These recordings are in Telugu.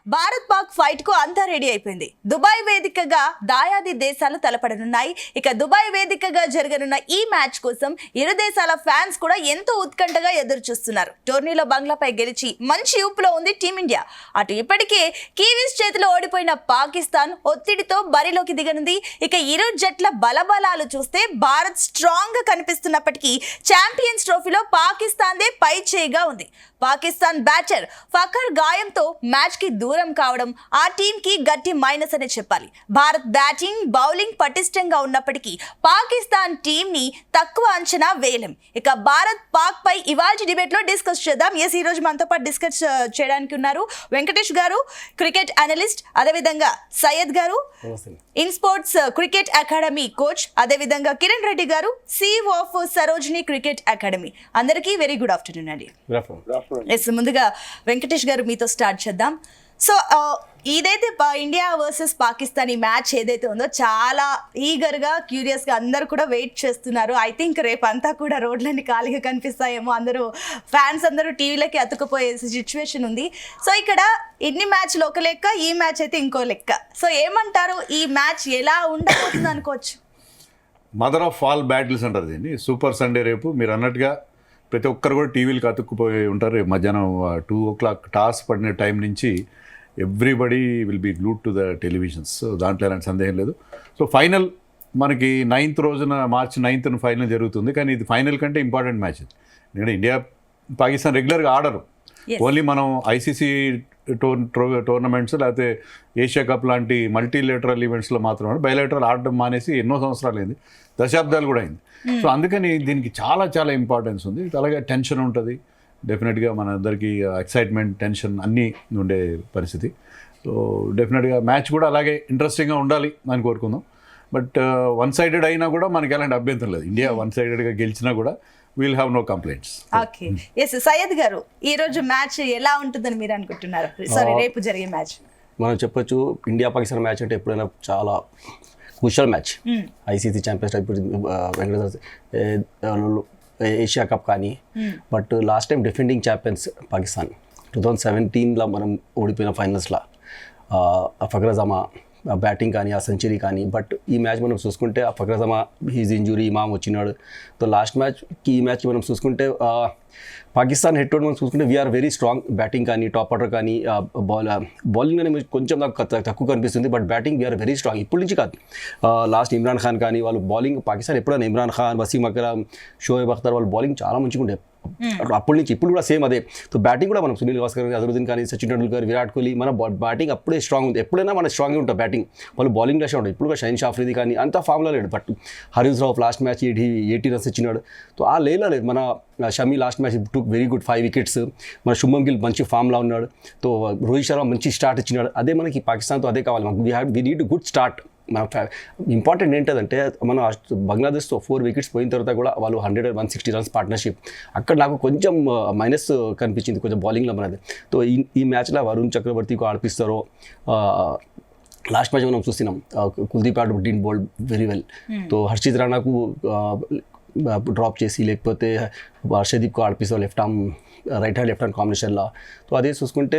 భారత్ పాక్ ఫైట్ కు అంతా రెడీ అయిపోయింది. దుబాయ్ వేదికగా దాయాది దేశాలు తలపడనున్నాయి. ఇక దుబాయ్ వేదికగా జరగనున్న ఈ మ్యాచ్ కోసం ఇరు దేశాల ఫ్యాన్స్ కూడా ఎంతో ఉత్కంఠగా ఎదురు చూస్తున్నారు. టోర్నీలో బంగ్లాపై గెలిచి మంచి ఊపులో ఉంది టీమిండియా. అటు ఇప్పటికే కీవీస్ చేతిలో ఓడిపోయిన పాకిస్తాన్ ఒత్తిడితో బరిలోకి దిగనుంది. ఇక ఇరు జట్ల బలబలాలు చూస్తే భారత్ స్ట్రాంగ్ గా కనిపిస్తున్నప్పటికీ ఛాంపియన్స్ ట్రోఫీలో పాకిస్తాన్దే పై చేయిగా ఉంది. పాకిస్తాన్ బ్యాటర్ ఫఖర్ గాయంతో మ్యాచ్ కి దూరం కావడం ఆ టీం కి గట్టి మైనస్ అనే చెప్పాలి. భారత్ బ్యాటింగ్ బౌలింగ్ పటిష్టంగా ఉన్నప్పటికీ పాకిస్తాన్ టీం ని తక్కువ అంచనా వేయలేం. ఇక భారత్ పాక్ పై ఇవాల్టి డిబేట్ లో డిస్కస్ చేద్దాం. ఈ రోజు మనతో పాటు డిస్కస్ చేయడానికి ఉన్నారు వెంకటేష్ గారు, క్రికెట్ అనలిస్ట్, అదేవిధంగా సయ్యద్ గారు, in sports cricket academy coach, అదేవిధంగా కిరణ్ రెడ్డి గారు, CEO of Sarojini cricket academy. అందరికీ వెరీ గుడ్ ఆఫ్టర్నూన్ అండి. ముందుగా వెంకటేష్ గారు మీతో స్టార్ట్ చేద్దాం. సో ఇదైతే ఇండియా వర్సెస్ పాకిస్తాన్ ఈ మ్యాచ్ ఏదైతే ఉందో చాలా ఈగర్గా క్యూరియస్గా అందరూ కూడా వెయిట్ చేస్తున్నారు. ఐ థింక్ రేపు అంతా కూడా రోడ్లన్నీ ఖాళీగా కనిపిస్తాయేమో, అందరూ ఫ్యాన్స్ అందరూ టీవీలకి అతుక్కుపోయే సిచ్యువేషన్ ఉంది. సో ఇక్కడ ఇన్ని మ్యాచ్లు ఒక లెక్క, ఈ మ్యాచ్ అయితే ఇంకో లెక్క. సో ఏమంటారు, ఈ మ్యాచ్ ఎలా ఉండబోతుంది అనుకోవచ్చు? మదర్ ఆఫ్ ఆల్ బ్యాటిల్స్ అంటారు దీన్ని. సూపర్ సండే రేపు మీరు అన్నట్టుగా ప్రతి ఒక్కరు కూడా టీవీలకు అతుక్కుపోయి ఉంటారు. మధ్యాహ్నం 2 o'clock టాస్ పడిన టైం నుంచి everybody will be glued to the televisions. So దాంట్లో ఎలాంటి సందేహం లేదు. సో ఫైనల్ మనకి 9th రోజున March 9th ఫైనల్ జరుగుతుంది. కానీ ఇది ఫైనల్ కంటే ఇంపార్టెంట్ మ్యాచ్. ఎందుకంటే ఇండియా పాకిస్తాన్ రెగ్యులర్గా ఆడరు. ఓన్లీ మనం ఐసీసీ టోర్నమెంట్స్ లేకపోతే ఏషియా కప్ లాంటి మల్టీలేటరల్ ఈవెంట్స్లో మాత్రమే బయలేటరల్ ఆడడం మానేసి ఎన్నో సంవత్సరాలు అయింది, దశాబ్దాలు కూడా అయింది. సో అందుకని దీనికి చాలా చాలా ఇంపార్టెన్స్ ఉంది. అలాగే టెన్షన్ ఉంటుంది డెఫినెట్గా, మన అందరికీ ఎక్సైట్మెంట్, టెన్షన్ అన్నీ ఉండే పరిస్థితి. సో డెఫినెట్గా మ్యాచ్ కూడా అలాగే ఇంట్రెస్టింగ్గా ఉండాలి అని కోరుకుందాం. బట్ వన్ సైడెడ్ అయినా కూడా మనకి ఎలాంటి అభ్యంతరం లేదు. ఇండియా వన్ సైడెడ్గా గెలిచినా కూడా we'll have no complaints. Okay, yes Syed garu, ఈ రోజు మ్యాచ్ ఎలా ఉంటుందని మీరు అనుకుంటున్నారు? సారీ, రేపు జరిగే మ్యాచ్ మనం చెప్పొచ్చు ఇండియా పాకిస్తాన్ మ్యాచ్ అంటే ఎప్పుడైనా చాలా క్రూషియల్ మ్యాచ్. ఐసీసీ ఛాంపియన్స్ ఇప్పుడు ఏషియా కప్ కానీ, but last time defending champions Pakistan 2017లో మనం ఓడిపోయిన ఫైనల్స్లో ఫఖర్ జమా బ్యాటింగ్ కానీ, ఆ సెంచరీ కానీ. బట్ ఈ మ్యాచ్ మనం చూసుకుంటే ఆ ఫఖర్ జమా హీజ్ ఇంజురీ, ఇమామ్ వచ్చినాడు. సో లాస్ట్ మ్యాచ్కి ఈ మ్యాచ్ మనం చూసుకుంటే పాకిస్తాన్ హెడ్ టు హెడ్ మనం చూసుకుంటే వీఆర్ వెరీ స్ట్రాంగ్. బ్యాటింగ్ కానీ, టాప్ ఆర్డర్ కానీ, బౌలింగ్ అనేది కొంచెం నాకు తక్కువ కనిపిస్తుంది. But batting we're very strong. ఇప్పటి నుంచి కాదు, లాస్ట్ ఇమ్రాన్ ఖాన్ కానీ వాళ్ళు బౌలింగ్, పాకిస్తాన్ ఎప్పుడైనా ఇమ్రాన్ ఖాన్, వసీం అక్రమ్, షోయబ్ అఖ్తర్ వాళ్ళు బౌలింగ్ చాలా మంచిగా ఉండే అప్పటి నుంచి. ఇప్పుడు కూడా సేమ్ అదే. సో బ్యాటింగ్ కూడా మనం సునీల్ గవాస్కర్ కానీ, అజరుద్దీన్ కానీ, సచిన్ టెండూల్కర్, విరాట్ కోహ్లీ, మన బ్యాటింగ్ అప్పుడే స్ట్రాంగ్ ఉంది. ఎప్పుడైనా మన స్ట్రాంగ్గా ఉంటుంది బ్యాటింగ్, వాళ్ళు బౌలింగ్ డాష్ ఉంటుంది. ఇప్పుడు కూడా షైన్ షాఫ్రీది కానీ అంత ఫామ్లో లేడు. But Harish Rao last match 80 runs ఇచ్చినాడు. సో ఆ లేలా లేదు. మన షమి లాస్ట్ మ్యాచ్ టుక్ వెరీ గుడ్ 5 wickets. మన శుభ్మన్ గిల్ మంచి ఫామ్లో ఉన్నాడు. సో రోహిత్ శర్మ మంచి స్టార్ట్ ఇచ్చినాడు. అదే మనకి పాకిస్తాన్తో అదే కావాలి. మనకు వీ నీడ్ గుడ్ స్టార్ట్. మన ఇంపార్టెంట్ ఏంటంటే మనం బంగ్లాదేశ్తో 4 wickets పోయిన తర్వాత కూడా వాళ్ళు 160 runs పార్ట్నర్షిప్. అక్కడ నాకు కొంచెం మైనస్ కనిపించింది కొంచెం బౌలింగ్లో మనది. సో ఈ మ్యాచ్లో వరుణ్ చక్రవర్తికి ఆడిపిస్తారో, లాస్ట్ మ్యాచ్ మనం చూస్తున్నాం Kuldeep Yadav did bowl very well. So Harshit రాణాకు డ్రాప్ చేసి, లేకపోతే హర్షదీప్కు ఆడిపిస్తారు left arm, right hand left hand కాంబినేషన్లో. సో అదే చూసుకుంటే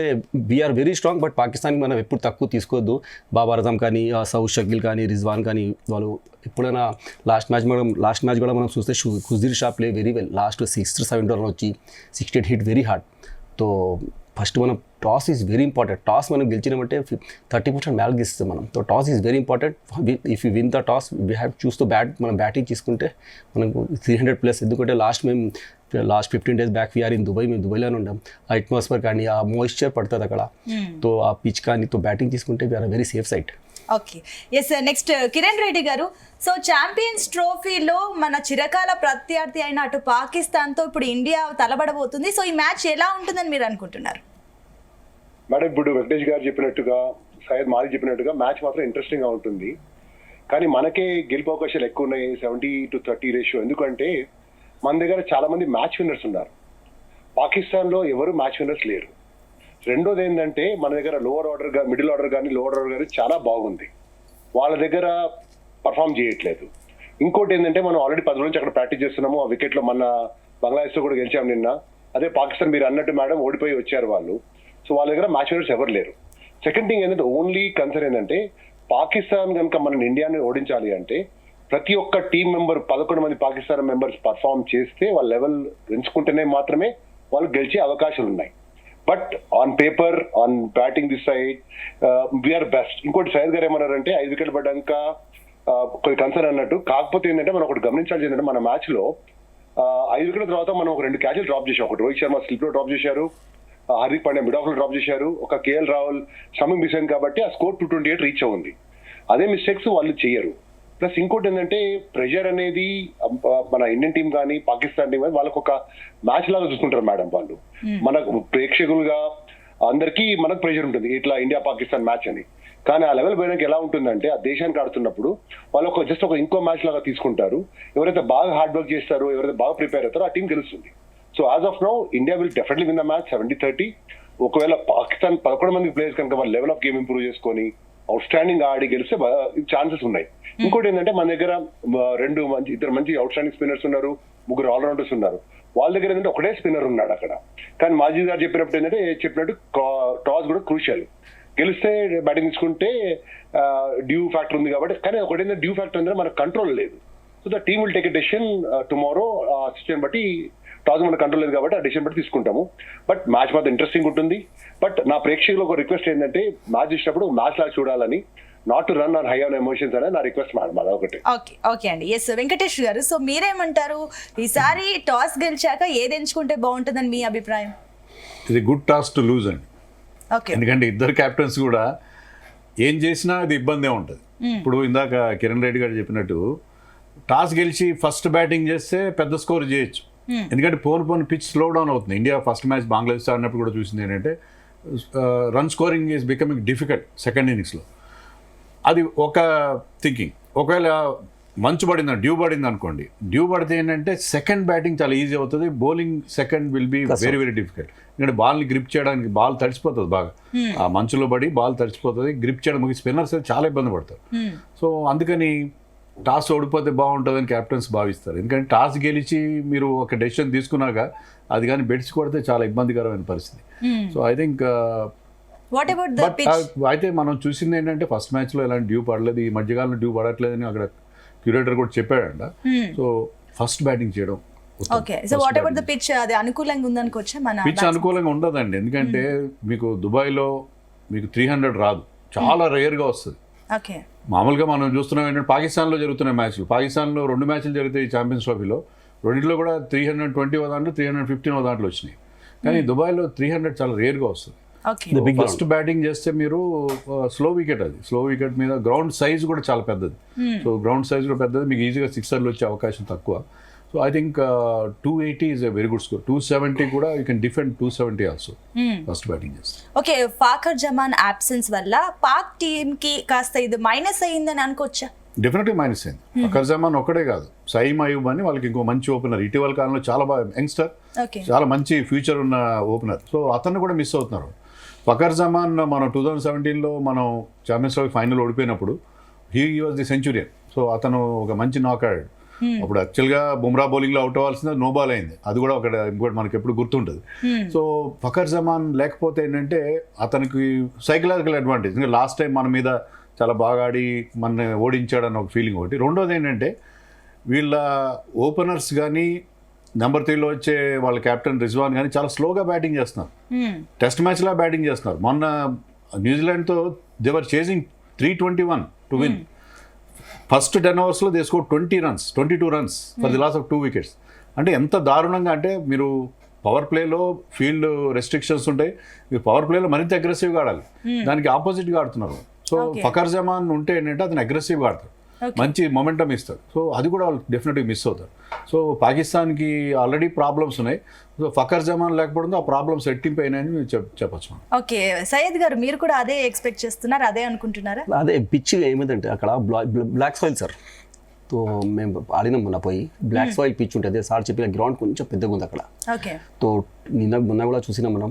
వీఆర్ వెరీ స్ట్రాంగ్. బట్ పాకిస్తాన్కి మనం ఎప్పుడు తక్కువ తీసుకోవద్దు. బాబర్ అజమ్ కానీ, సౌద్ షకీల్ కానీ, రిజ్వాన్ కానీ వాళ్ళు ఎప్పుడైనా లాస్ట్ మ్యాచ్ కూడా మనం చూస్తే Khushdil Shah play very well. Last 6 to 7 run వచ్చి 68 hit very hard. So first మనం toss is very important. Toss మనం గెలిచినామంటే 30% మ్యాల్ గెలుస్తాం మనం. So toss is very important. If you win the toss we have choose to bat. మనం బ్యాటింగ్ తీసుకుంటే మనకు 300+. ఎందుకంటే last 15 days back we're in Dubai. మేము దుబాయ్లోనే ఉంటాం. ఆ అట్మాస్ఫియర్ కానీ, ఆ మాయిశ్చర్ పడుతుంది అక్కడ. సో ఆ పిచ్ కానీ, తో బ్యాటింగ్ తీసుకుంటే we're very safe side. Okay, yes sir. Next Kiran Reddy garu, so champions ట్రోఫీలో మన చిరకాల ప్రత్యర్థి అయిన అటు పాకిస్తాన్తో ఇప్పుడు ఇండియా తలబడబోతుంది. సో ఈ మ్యాచ్ ఎలా ఉంటుందని మీరు అనుకుంటున్నారు? మేడం, ఇప్పుడు వెంకటేష్ గారు చెప్పినట్టుగా, సయ్యద్ మాలిక్ చెప్పినట్టుగా మ్యాచ్ మాత్రం ఇంట్రెస్టింగ్గా ఉంటుంది. కానీ మనకే గెలుపు అవకాశాలు ఎక్కువ ఉన్నాయి, 70-30 రేషియో. ఎందుకంటే మన దగ్గర చాలా మంది మ్యాచ్ విన్నర్స్ ఉన్నారు. పాకిస్తాన్లో ఎవరు మ్యాచ్ విన్నర్స్ లేరు. రెండోది ఏంటంటే మన దగ్గర లోవర్ ఆర్డర్ కానీ, మిడిల్ ఆర్డర్ కానీ, లోవర్ ఆర్డర్ కానీ చాలా బాగుంది. వాళ్ళ దగ్గర పర్ఫామ్ చేయట్లేదు. ఇంకోటి ఏంటంటే మనం ఆల్రెడీ 10 రోజుల నుంచి అక్కడ ప్రాక్టీస్ చేస్తున్నాము. ఆ వికెట్లో మన బంగ్లాదేశ్తో కూడా గెలిచాము నిన్న. అదే పాకిస్తాన్ మీరు అన్నట్టు మేడం ఓడిపోయి వచ్చారు వాళ్ళు. సో వాళ్ళ దగ్గర మ్యాచ్ విన్నర్స్ ఎవరు లేరు. సెకండ్ థింగ్ ఏంటంటే ఓన్లీ కన్సర్న్ ఏంటంటే పాకిస్తాన్ కనుక మన ఇండియాని ఓడించాలి అంటే ప్రతి ఒక్క టీం మెంబర్ 11 మంది పాకిస్తాన్ మెంబర్స్ పర్ఫామ్ చేస్తే వాళ్ళ లెవెల్ పెంచుకుంటేనే మాత్రమే వాళ్ళు గెలిచే అవకాశాలు ఉన్నాయి. But on paper, on batting this side we're best. ఇంకోటి సయ్యద్ గారు ఏమన్నారంటే 5 వికెట్లు పడ్డాక కొన్ని కన్సర్న్ అన్నట్టు. కాకపోతే ఏంటంటే మనం ఒకటి గమనించాల్సి ఏంటంటే మన మ్యాచ్ లో 5 వికెట్ల తర్వాత మనం ఒక 2 క్యాచ్లు డ్రాప్ చేసాం. ఒకటి రోహిత్ శర్మ స్లిప్ లో డ్రాప్ చేశారు, హార్దిక్ పాండ్యా మిడ్ ఆఫ్ లో డ్రాప్ చేశారు, ఒక కేఎల్ రాహుల్ స్టంపింగ్ మిస్ అయింది కాబట్టి ఆ స్కోర్ 228 రీచ్ అవుంది. అదే మిస్టేక్స్ వాళ్ళు చేయరు. ప్లస్ ఇంకోటి ఏంటంటే ప్రెషర్ అనేది మన ఇండియన్ టీం కానీ పాకిస్తాన్ టీం కానీ వాళ్ళకు ఒక మ్యాచ్ లాగా చూసుకుంటారు మేడం వాళ్ళు. మన ప్రేక్షకులుగా అందరికీ మనకు ప్రెషర్ ఉంటుంది ఇట్లా ఇండియా పాకిస్తాన్ మ్యాచ్ అని. కానీ ఆ లెవెల్ పోయినాక ఎలా ఉంటుందంటే ఆ దేశానికి ఆడుతున్నప్పుడు వాళ్ళు ఒక జస్ట్ ఒక ఇంకో మ్యాచ్ లాగా తీసుకుంటారు. ఎవరైతే బాగా హార్డ్ వర్క్ చేస్తారో, ఎవరైతే బాగా ప్రిపేర్ అవుతారో ఆ టీం గెలుస్తుంది. So as of now India will definitely win the match 70-30. ఒకవేళ పాకిస్తాన్ 11 మంది ప్లేయర్స్ కనుక వాళ్ళ లెవెల్ ఆఫ్ గేమ్ ఇంప్రూవ్ చేసుకొని అవుట్ స్టాండింగ్ ఆడి గెలిస్తే ఛాన్సెస్ ఉన్నాయి. ఇంకోటి ఏంటంటే మన దగ్గర ఇద్దరు మంచి అవుట్ స్టాండింగ్ స్పిన్నర్స్ ఉన్నారు, 3 ఆల్రౌండర్స్ ఉన్నారు. వాళ్ళ దగ్గర ఏంటంటే ఒకటే స్పిన్నర్ ఉన్నాడు అక్కడ. కానీ మాజీ గారు చెప్పినట్టు టాస్ కూడా క్రూషియల్. గెలిస్తే బ్యాటింగ్ తీసుకుంటే డ్యూ ఫ్యాక్టర్ ఉంది కాబట్టి. కానీ ఒకటి ఏంటంటే డ్యూ ఫ్యాక్టర్ అంటే మనకు కంట్రోల్ లేదు. So the team will take a decision tomorrow. ఆ సిచ్యువేషన్ బట్టి టాస్ మన కంట్రోల్ లేదు కాబట్టి ఆ డెసిషన్ బట్టి తీసుకుంటాము. బట్ మ్యాచ్ మాత్రం ఇంట్రెస్టింగ్ ఉంటుంది. బట్ నా ప్రేక్షకులకు ఒక రిక్వెస్ట్ ఏంటంటే మ్యాచ్ చూసినప్పుడు మ్యాచ్ లాగా చూడాలని, not to run on high on emotions అనేది నా రిక్వెస్ట్ మేడం. అదొకటి. ఓకే అండి. ఎస్ వెంకటేష్ గారు, సో మీరేమంటారు? ఈసారి టాస్ గెలిచాక ఏది ఎంచుకుంటే బాగుంటుందని మీ అభిప్రాయం? ఇది గుడ్ టాస్ టు లూజ్ అండి. ఓకే. ఎందుకంటే ఇద్దరు కెప్టెన్స్ కూడా ఏం చేసినా అది ఇబ్బందే ఉంటుంది. ఇప్పుడు ఇందాక కిరణ్ రెడ్డి గారు చెప్పినట్టు టాస్ గెలిచి ఫస్ట్ బ్యాటింగ్ చేస్తే పెద్ద స్కోర్ చేయొచ్చు. ఎందుకంటే పోను పిచ్ స్లో డౌన్ అవుతుంది. ఇండియా ఫస్ట్ మ్యాచ్ బంగ్లాదేశ్ ఆడినప్పుడు కూడా చూసింది ఏంటంటే run scoring is becoming difficult second ఇన్నింగ్స్లో. అది ఒక థింకింగ్. ఒకవేళ మంచు పడింది, డ్యూ పడింది అనుకోండి, డ్యూ పడితే ఏంటంటే సెకండ్ బ్యాటింగ్ చాలా ఈజీ అవుతుంది, bowling second will be very very difficult. ఎందుకంటే బాల్ని గ్రిప్ చేయడానికి బాల్ తడిచిపోతుంది బాగా, ఆ మంచులో పడి బాల్ తడిచిపోతుంది, గ్రిప్ చేయడానికి స్పిన్నర్స్ అయితే చాలా ఇబ్బంది పడతారు. సో అందుకని టాస్ ఓడిపోతే బాగుంటుందని కెప్టెన్స్ భావిస్తారు. ఎందుకంటే టాస్ గెలిచి మీరు ఒక డెసిషన్ తీసుకున్నాక అది కానీ బెట్స్ కొడితే చాలా ఇబ్బందికరమైన పరిస్థితి. సో ఐ థింక్ అయితే మనం చూసింది ఏంటంటే ఫస్ట్ మ్యాచ్లో ఎలాంటి డ్యూ పడలేదు, ఈ మధ్యకాలంలో డ్యూ పడట్లేదని అక్కడ క్యూరేటర్ కూడా చెప్పాడంట. సో ఫస్ట్ బ్యాటింగ్ చేయడం. Okay. So what about the pitch? అది అనుకూలంగా ఉందనుకోవచ్చా? మన పిచ్ అనుకూలంగా ఉండదండి. ఎందుకంటే మీకు దుబాయ్లో మీకు 300 రాదు, చాలా రేర్గా వస్తుంది. ఓకే. మామూలుగా మనం చూస్తున్నాం ఏంటంటే పాకిస్తాన్లో జరుగుతున్న మ్యాచ్లు, పాకిస్తాన్లో 2 మ్యాచ్లు జరుగుతాయి ఛాంపియన్స్ ట్రోఫీలో, రెండింటిలో కూడా 320 దాంట్లో 315 దాంట్లో వచ్చినాయి. కానీ దుబాయ్లో 300 చాలా రేర్గా వస్తుంది. ఫస్ట్ బ్యాటింగ్ చేస్తే మీరు స్లో వికెట్, అది స్లో వికెట్ మీద గ్రౌండ్ సైజ్ కూడా చాలా పెద్దది. సో గ్రౌండ్ సైజ్ కూడా పెద్దది, మీకు ఈజీగా 6 వచ్చే అవకాశం తక్కువ. So I think 280 is a very good score. 270 కూడా you can defend 270 also first batting చేస్తే. ఓకే. ఫాఖర్ జమాన్ అబ్సెన్స్ వల్ల పాక్ టీమ్ కి కాస్త ఇది మైనస్ అయ్యిందని అనుకోవచ్చా? డెఫినెట్లీ మైనస్ అయింది. ఫఖర్ జమాన్ ఒక్కడే కాదు, సయీమ్ అయూబ్ అని వాళ్ళకి ఇంకో మంచి ఓపెనర్, ఇటీవల కాలంలో చాలా బాగా యంగ్స్టర్, చాలా మంచి ఫ్యూచర్ ఉన్న ఓపెనర్. సో అతన్ని కూడా మిస్ అవుతున్నారు. ఫఖర్ జమాన్ మనం 2017లో మనం ఛాంపియన్స్ ట్రోఫీ ఫైనల్ ఓడిపోయినప్పుడు he was the centurion. So అతను ఒక మంచి నాక్ ఆడాడు. అప్పుడు యాక్చువల్గా బుమ్రా బౌలింగ్లో అవుట్ అవ్వాల్సింది, నో బాల్ అయింది. అది కూడా ఇంకోటి మనకి ఎప్పుడు గుర్తుంటుంది. సో ఫఖర్ జమాన్ లేకపోతే ఏంటంటే అతనికి సైకలాజికల్ అడ్వాంటేజ్. ఇంకా లాస్ట్ టైం మన మీద చాలా బాగా ఆడి మన ఓడించాడన్న ఒక ఫీలింగ్ ఒకటి. రెండోది ఏంటంటే వీళ్ళ ఓపెనర్స్ కానీ నెంబర్ 3లో వచ్చే వాళ్ళ కెప్టెన్ రిజ్వాన్ కానీ చాలా స్లోగా బ్యాటింగ్ చేస్తున్నారు, టెస్ట్ మ్యాచ్లా బ్యాటింగ్ చేస్తున్నారు. మొన్న న్యూజిలాండ్తో they were chasing 321 to win. First 10 ఓవర్స్లో they score 22 runs for the loss of 2 wickets. అంటే ఎంత దారుణంగా అంటే మీరు పవర్ ప్లేలో ఫీల్డ్ రెస్ట్రిక్షన్స్ ఉంటాయి, మీరు పవర్ ప్లేలో మరింత అగ్రెసివ్గా ఆడాలి, దానికి ఆపోజిట్గా ఆడుతున్నారు. సో ఫఖర్ జమాన్ ఉంటే ఏంటంటే అతను అగ్రెసివ్గా ఆడతాడు, మంచి మొమెంటం ఇస్తాడు. సో అది కూడా వాళ్ళు డెఫినెట్గా మిస్ అవుతారు. సో పాకిస్తాన్కి ఆల్రెడీ ప్రాబ్లమ్స్ ఉన్నాయి. సో ఫఖర్ జమాన్ లేకపోవడంతో ఆ ప్రాబ్లమ్స్ రెట్టింపోయినాయని చెప్పచ్చు. ఓకే. సయ్యద్ గారు, మీరు కూడా అదే ఎక్స్పెక్ట్ చేస్తున్నారు, అదే అనుకుంటున్నారా? అదే పిచ్ ఏమిటంటే అక్కడ బ్లాక్ సాయిల్ సార్. సో మేము ఆడినాం మొన్న పోయి, బ్లాక్ సాయిల్ పిచ్ ఉంటుంది సార్ చెప్పిన, గ్రౌండ్ కొంచెం పెద్దగా ఉంది అక్కడ. ఓకే. సో మొన్న కూడా చూసినాం మనం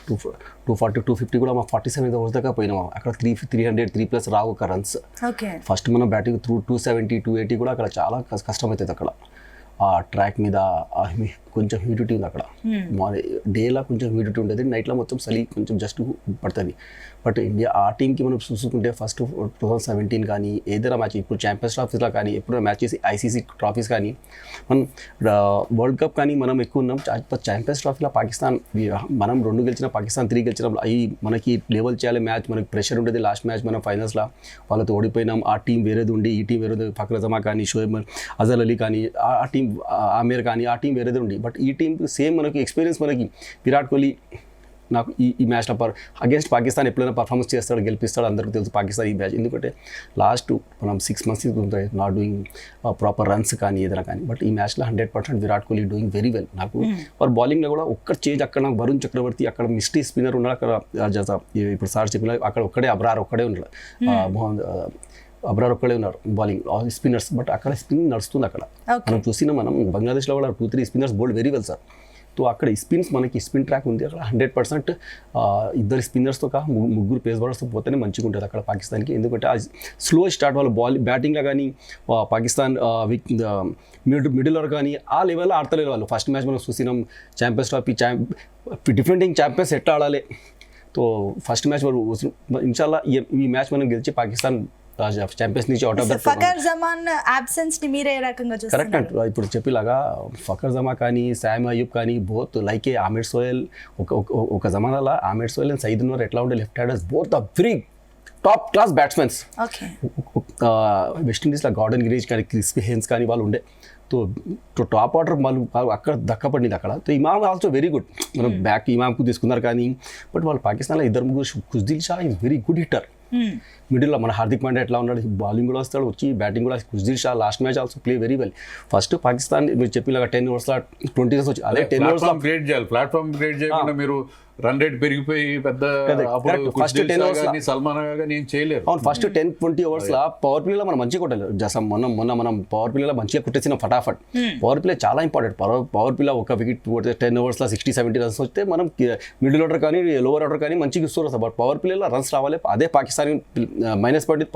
240 250 కూడా మా 47 ఓవర్స్ దాకా పోయినాం. అక్కడ 300 3+ రావు ఒక రన్స్. ఓకే. ఫస్ట్ మనం బ్యాటింగ్ 270 280 కూడా అక్కడ చాలా కష్టమవుతుంది అక్కడ. ఆ ట్రాక్ మీద కొంచెం హ్యూమిడిటీ ఉంది అక్కడ. డేలో కొంచెం హ్యూమిడిటీ ఉంటుంది, నైట్లో మొత్తం చలి కొంచెం జస్ట్ పడుతుంది. బట్ ఇండియా ఆ టీంకి మనం చూసుకుంటే ఫస్ట్ 2017 కానీ ఏదైనా మ్యాచ్, ఇప్పుడు ఛాంపియన్స్ ట్రాఫీస్లో కానీ ఎప్పుడైనా మ్యాచెస్ ఐసీసీ ట్రాఫీస్ కానీ మనం వరల్డ్ కప్ కానీ మనం ఎక్కువ ఉన్నాం. ఛాంపియన్స్ ట్రాఫీలో పాకిస్తాన్ మనం 2 గెలిచిన, పాకిస్తాన్ 3 గెలిచిన, అవి మనకి లెవెల్ చేయాలి మ్యాచ్, మనకి ప్రెషర్ ఉంటుంది. లాస్ట్ మ్యాచ్ మనం ఫైనల్స్లో వాళ్ళతో ఓడిపోయినాం. ఆ టీం వేరేది ఉండి, ఈ టీం వేరేది, ఫక్ర్ జమా కానీ, షోయబ్ అజర్ అలీ కానీ, ఆ టీం ఆమీర్ కానీ, ఆ టీం వేరేది ఉండి. బట్ ఈ టీం సేమ్ మనకి ఎక్స్పీరియన్స్, మనకి విరాట్ కోహ్లీ నాకు ఈ మ్యాచ్లో అగేన్స్ట్ పాకిస్తాన్ ఎప్పుడైనా పర్ఫార్మెన్స్ చేస్తాడు, గెలిపిస్తాడు, అందరికీ తెలుసు పాకిస్తాన్ ఈ మ్యాచ్. ఎందుకంటే లాస్ట్ మనం 6 months ఉంటాయి నాట్ డూయింగ్ ప్రాపర్ రన్స్ కానీ ఏదైనా కానీ. బట్ ఈ మ్యాచ్లో 100% Virat Kohli doing very well. నాకు వారు బౌలింగ్లో కూడా ఒక్క చేంజ్, అక్కడ నాకు వరుణ్ చక్రవర్తి, అక్కడ మిస్టీ స్పిన్నర్ ఉన్నాడు, అక్కడ ఇప్పుడు సార్ చెప్పిన అక్కడ ఒక్కడే అబ్రార్ ఒక్కడే ఉన్నాడు, అబ్రార్ ఒక్కడే ఉన్నారు బౌలింగ్ స్పిన్నర్స్. బట్ అక్కడ స్పిన్ నడుస్తుంది. అక్కడ మనం చూసినా మనం బంగ్లాదేశ్లో కూడా 2-3 spinners bowled very well sir. So అక్కడ స్పిన్స్, మనకి స్పిన్ ట్రాక్ ఉంది అక్కడ. 100% ఇద్దరు స్పిన్నర్స్తో ముగ్గురు పేస్ బౌలర్స్తో పోతేనే మంచిగా ఉంటుంది అక్కడ పాకిస్తాన్కి. ఎందుకంటే ఆ స్లో స్టార్ట్ వాళ్ళు బ్యాటింగ్లో కానీ పాకిస్తాన్ మిడిల్ ఓవర్ కానీ ఆ లెవెల్లో ఆడతలేరు వాళ్ళు. ఫస్ట్ మ్యాచ్ మనం చూసినాం ఛాంపియన్స్ ట్రాఫీ, డిఫెండింగ్ ఛాంపియన్స్ ఎట్లా ఆడాలి. సో ఫస్ట్ మ్యాచ్ వాళ్ళు ఇన్షాల్లా ఈ మ్యాచ్ మనం గెలిచి పాకిస్తాన్ ఛాంపియన్స్ నుంచి out of the Fakhar Zaman absence ని మీరే రకంగా చూస్తారు? కరెక్ట్ అంట. ఇప్పుడు చెప్పేలాగా ఫకర్ జమా కానీ, సామ్ అయ్యూబ్ కానీ, both like a Aamir Sohail, ఒక జమానాలో ఆమిర్ సోయల్ అండ్ సయీద్ అన్వర్ ఎట్లా ఉండే left handers, both the very top class batsmens. వెస్టిండీస్లో గార్డెన్ గిరీజ్ కానీ, క్రిస్పీ హెన్స్ కానీ వాళ్ళు ఉండే. సో టాప్ ఆర్డర్ వాళ్ళు అక్కడ దక్కపడింది అక్కడ. సో ఇమామ్ ఆల్సో వెరీ గుడ్, మనం బ్యాక్ ఇమామ్కు తీసుకున్నారు కానీ. బట్ వాళ్ళు పాకిస్తాన్లో 2-3 Khushdil Shah is very good hitter. మిడిల్లో మన హార్దిక్ పాండ్యా ఎట్లా ఉన్నాడు, బౌలింగ్ కూడా వస్తాడు, వచ్చి బ్యాటింగ్ కూడా. Khushdil Shah last match also play very well. First Pakistan మీరు చెప్పిలాగా 10 ఓవర్స్లో 20 runs వచ్చి, అదే 10 ఓవర్స్లో క్రియేట్ చేయాలి. ప్లాట్ఫామ్ క్రియేట్ చేయకుండా మీరు రన్ రేట్ పెరిగిపోయి పెద్ద ఫస్ట్ 10 ఓవర్స్ సల్మాన్ కానీ ఏం చేయలేరు. అవును, ఫస్ట్ 10-20 ఓవర్స్లో పవర్ ప్లేలో మనం మంచిగా కొట్టాలి. జసం మొన్న మనం పవర్ ప్లేలో మంచిగా కొట్టేసిన ఫటాఫట్. పవర్ ప్లే చాలా ఇంపార్టెంట్. పవర్ ప్లేలో ఒక వికెట్ 10 ఓవర్స్లో 60-70 runs వస్తే మనం మిడిల్ ఆర్డర్ కానీ లోవర్ ఆర్డర్ కానీ మంచిగా ఇస్తారు. బట్ పవర్ ప్లేలో రన్స్ రావాలి. అదే పాకిస్తాన్ మైనస్ పడింది.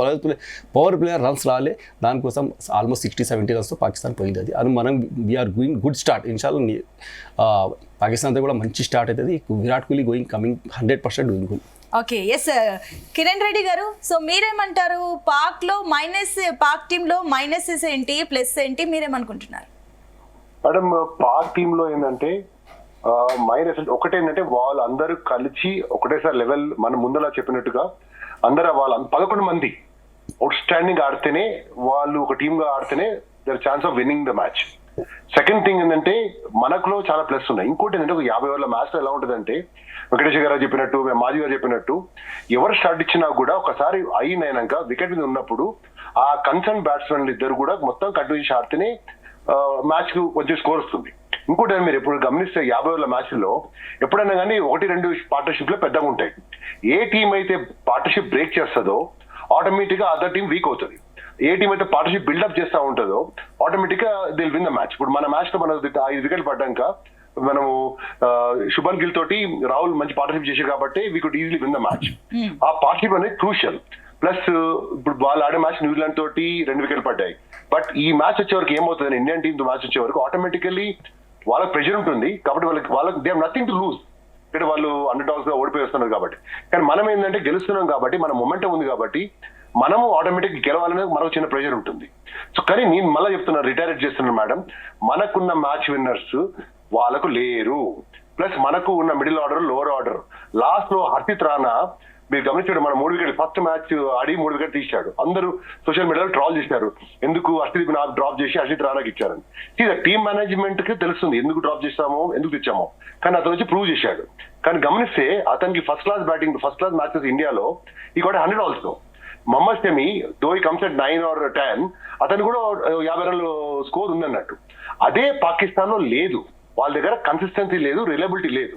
పవర్ ప్లే రన్స్ రావాలి. దానికోసం ఆల్మోస్ట్ 60-70 runsతో పాకిస్తాన్ పోయింది. అది మనం వీఆర్ గోయింగ్ గుడ్ స్టార్ట్. ఇన్షాల్లా పాకిస్తాన్తో కూడా మంచి స్టార్ట్ అవుతుంది. Virat Kohli going coming 100% doing good. Okay, yes Kiran Reddy garu, so మీరేమంటారు? పాక్ టీంలో మైనసెస్ ఏంటి, ప్లస్ ఏంటి, మీరేమనుకుంటున్నారు? మేడం, పాక్ టీంలో ఏంటంటే మైనస్ ఒకటేంటంటే వాళ్ళు అందరూ కలిసి ఒకటేసారి లెవెల్, మనం ముందలా చెప్పినట్టుగా అందరూ వాళ్ళు 11 మంది అవుట్ స్టాండింగ్ ఆడితేనే, వాళ్ళు ఒక టీమ్గా ఆడితేనే their chance of winning the match. Second thing ఏంటంటే మనకులో చాలా ప్లస్ ఉన్నాయి. ఇంకోటి ఏంటంటే ఒక 50 ఓవర్ల మ్యాచ్లో ఎలా ఉంటుందంటే, వెంకటేష్ గారు చెప్పినట్టు, మాజీ గారు చెప్పినట్టు, ఎవరు స్టార్ట్ ఇచ్చినా కూడా ఒకసారి అయినాక వికెట్ మీద ఉన్నప్పుడు ఆ కన్సర్న్ బ్యాట్స్మెన్లు ఇద్దరు కూడా మొత్తం కంటిన్యూస్ ఆడితేనే మ్యాచ్ కు వచ్చే స్కోర్ వస్తుంది. ఇంకోటి మీరు ఎప్పుడు గమనిస్తే 50 ఓవర్ల మ్యాచ్లో ఎప్పుడైనా కానీ 1-2 పార్ట్నర్షిప్లో పెద్దగా ఉంటాయి. ఏ టీం అయితే పార్ట్నర్షిప్ బ్రేక్ చేస్తుందో ఆటోమేటిక్ గా అదర్ టీం వీక్ అవుతుంది. ఏ టీం అయితే పార్ట్నర్షిప్ బిల్డప్ చేస్తూ ఉంటుందో ఆటోమేటిక్ గా దిల్ విన్ ద మ్యాచ్. ఇప్పుడు మన మ్యాచ్ లో మనం 5 వికెట్లు పడ్డాక మనము శుభన్ గిల్ తోటి రాహుల్ మంచి పార్ట్నర్షిప్ చేశారు కాబట్టి we could easily win the match. ఆ పార్ట్నర్షిప్ అనేది క్రూషియల్. ప్లస్ ఇప్పుడు వాళ్ళు ఆడే మ్యాచ్ న్యూజిలాండ్ తోటి 2 వికెట్లు పడ్డాయి. బట్ ఈ మ్యాచ్ వచ్చే వరకు ఏమవుతుంది, ఇండియన్ టీమ్ మ్యాచ్ వచ్చే వరకు ఆటోమేటికల్లీ వాళ్ళకి ప్రెషర్ ఉంటుంది. కాబట్టి వాళ్ళకి they have nothing to lose. ఇక్కడ వాళ్ళు అండర్ డాగ్స్ గా ఓడిపోయి వస్తున్నారు కాబట్టి. కానీ మనం ఏంటంటే గెలుస్తున్నాం కాబట్టి, మన మొమెంటం ఉంది కాబట్టి మనము ఆటోమేటిక్ గెలవాలనేది మనకు చిన్న ప్రెషర్ ఉంటుంది. సో కానీ నేను మళ్ళీ చెప్తున్నాను, రిటైర్ చేస్తున్నాను మేడం, మనకున్న మ్యాచ్ విన్నర్స్ వాళ్ళకు లేరు. ప్లస్ మనకు ఉన్న middle order, lower order, last లో హర్షిత్ రాణా మీరు గమనించాడు, మన 3 వికెట్ ఫస్ట్ మ్యాచ్ ఆడి 3 వికెట్ తీశాడు. అందరూ సోషల్ మీడియాలో ట్రాల్ చేశారు, ఎందుకు హర్షిత్ నాకు డ్రాప్ చేసి హర్షిత్ రాణాకి ఇచ్చారని. టీమ్ మేనేజ్మెంట్ కి తెలుస్తుంది ఎందుకు డ్రాప్ చేస్తామో, ఎందుకు తెచ్చామో. కానీ అతను వచ్చి ప్రూవ్ చేశాడు. కానీ గమనిస్తే అతనికి first class batting, first class matches ఇండియాలో ఈ కూడా 100 also. Mohammed Shami though he comes at 9 or 10, అతను కూడా 50 రన్లు స్కోర్ ఉందన్నట్టు. అదే పాకిస్తాన్ లో లేదు. వాళ్ళ దగ్గర కన్సిస్టెన్సీ లేదు, రిలయబిలిటీ లేదు.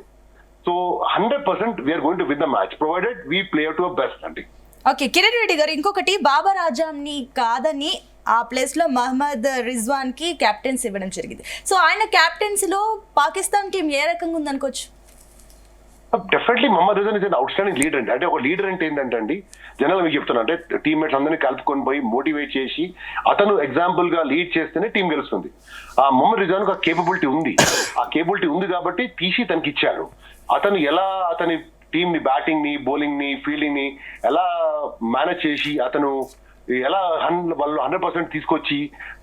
So 100% we're going to win the match provided we play to our best అండి. ఓకే, కిరణ్ రెడ్డి గారు, ఇంకొకటి బాబర్ ఆజంని కాదని ఆ ప్లేస్ లో మహమ్మద్ రిజ్వాన్ కి కెప్టెన్సీ ఇవ్వడం జరిగింది. సో ఆయన కెప్టెన్సీలో పాకిస్తాన్ టీం ఏ రకంగా ఉందనుకోవచ్చు? Definitely Mohammad Rizwan is an outstanding leader అండి. అంటే ఒక లీడర్ అంటే ఏంటంటే అండి, జనాలు మీకు చెప్తున్నా అంటే టీమ్మేట్స్ అందరినీ కలుపుకొని పోయి మోటివేట్ చేసి అతను ఎగ్జాంపుల్ గా లీడ్ చేస్తేనే టీం గెలుస్తుంది. ఆ మహమ్మద్ రిజాన్ కు ఆ కేపబిలిటీ ఉంది. ఆ కేపబిలిటీ ఉంది కాబట్టి తీసి తనకి ఇచ్చారు. అతను ఎలా అతని టీమ్ ని, బ్యాటింగ్ ని, బౌలింగ్ ని, ఫీల్డింగ్ ని ఎలా మేనేజ్ చేసి అతను ఎలా వాళ్ళు 100% తీసుకొచ్చి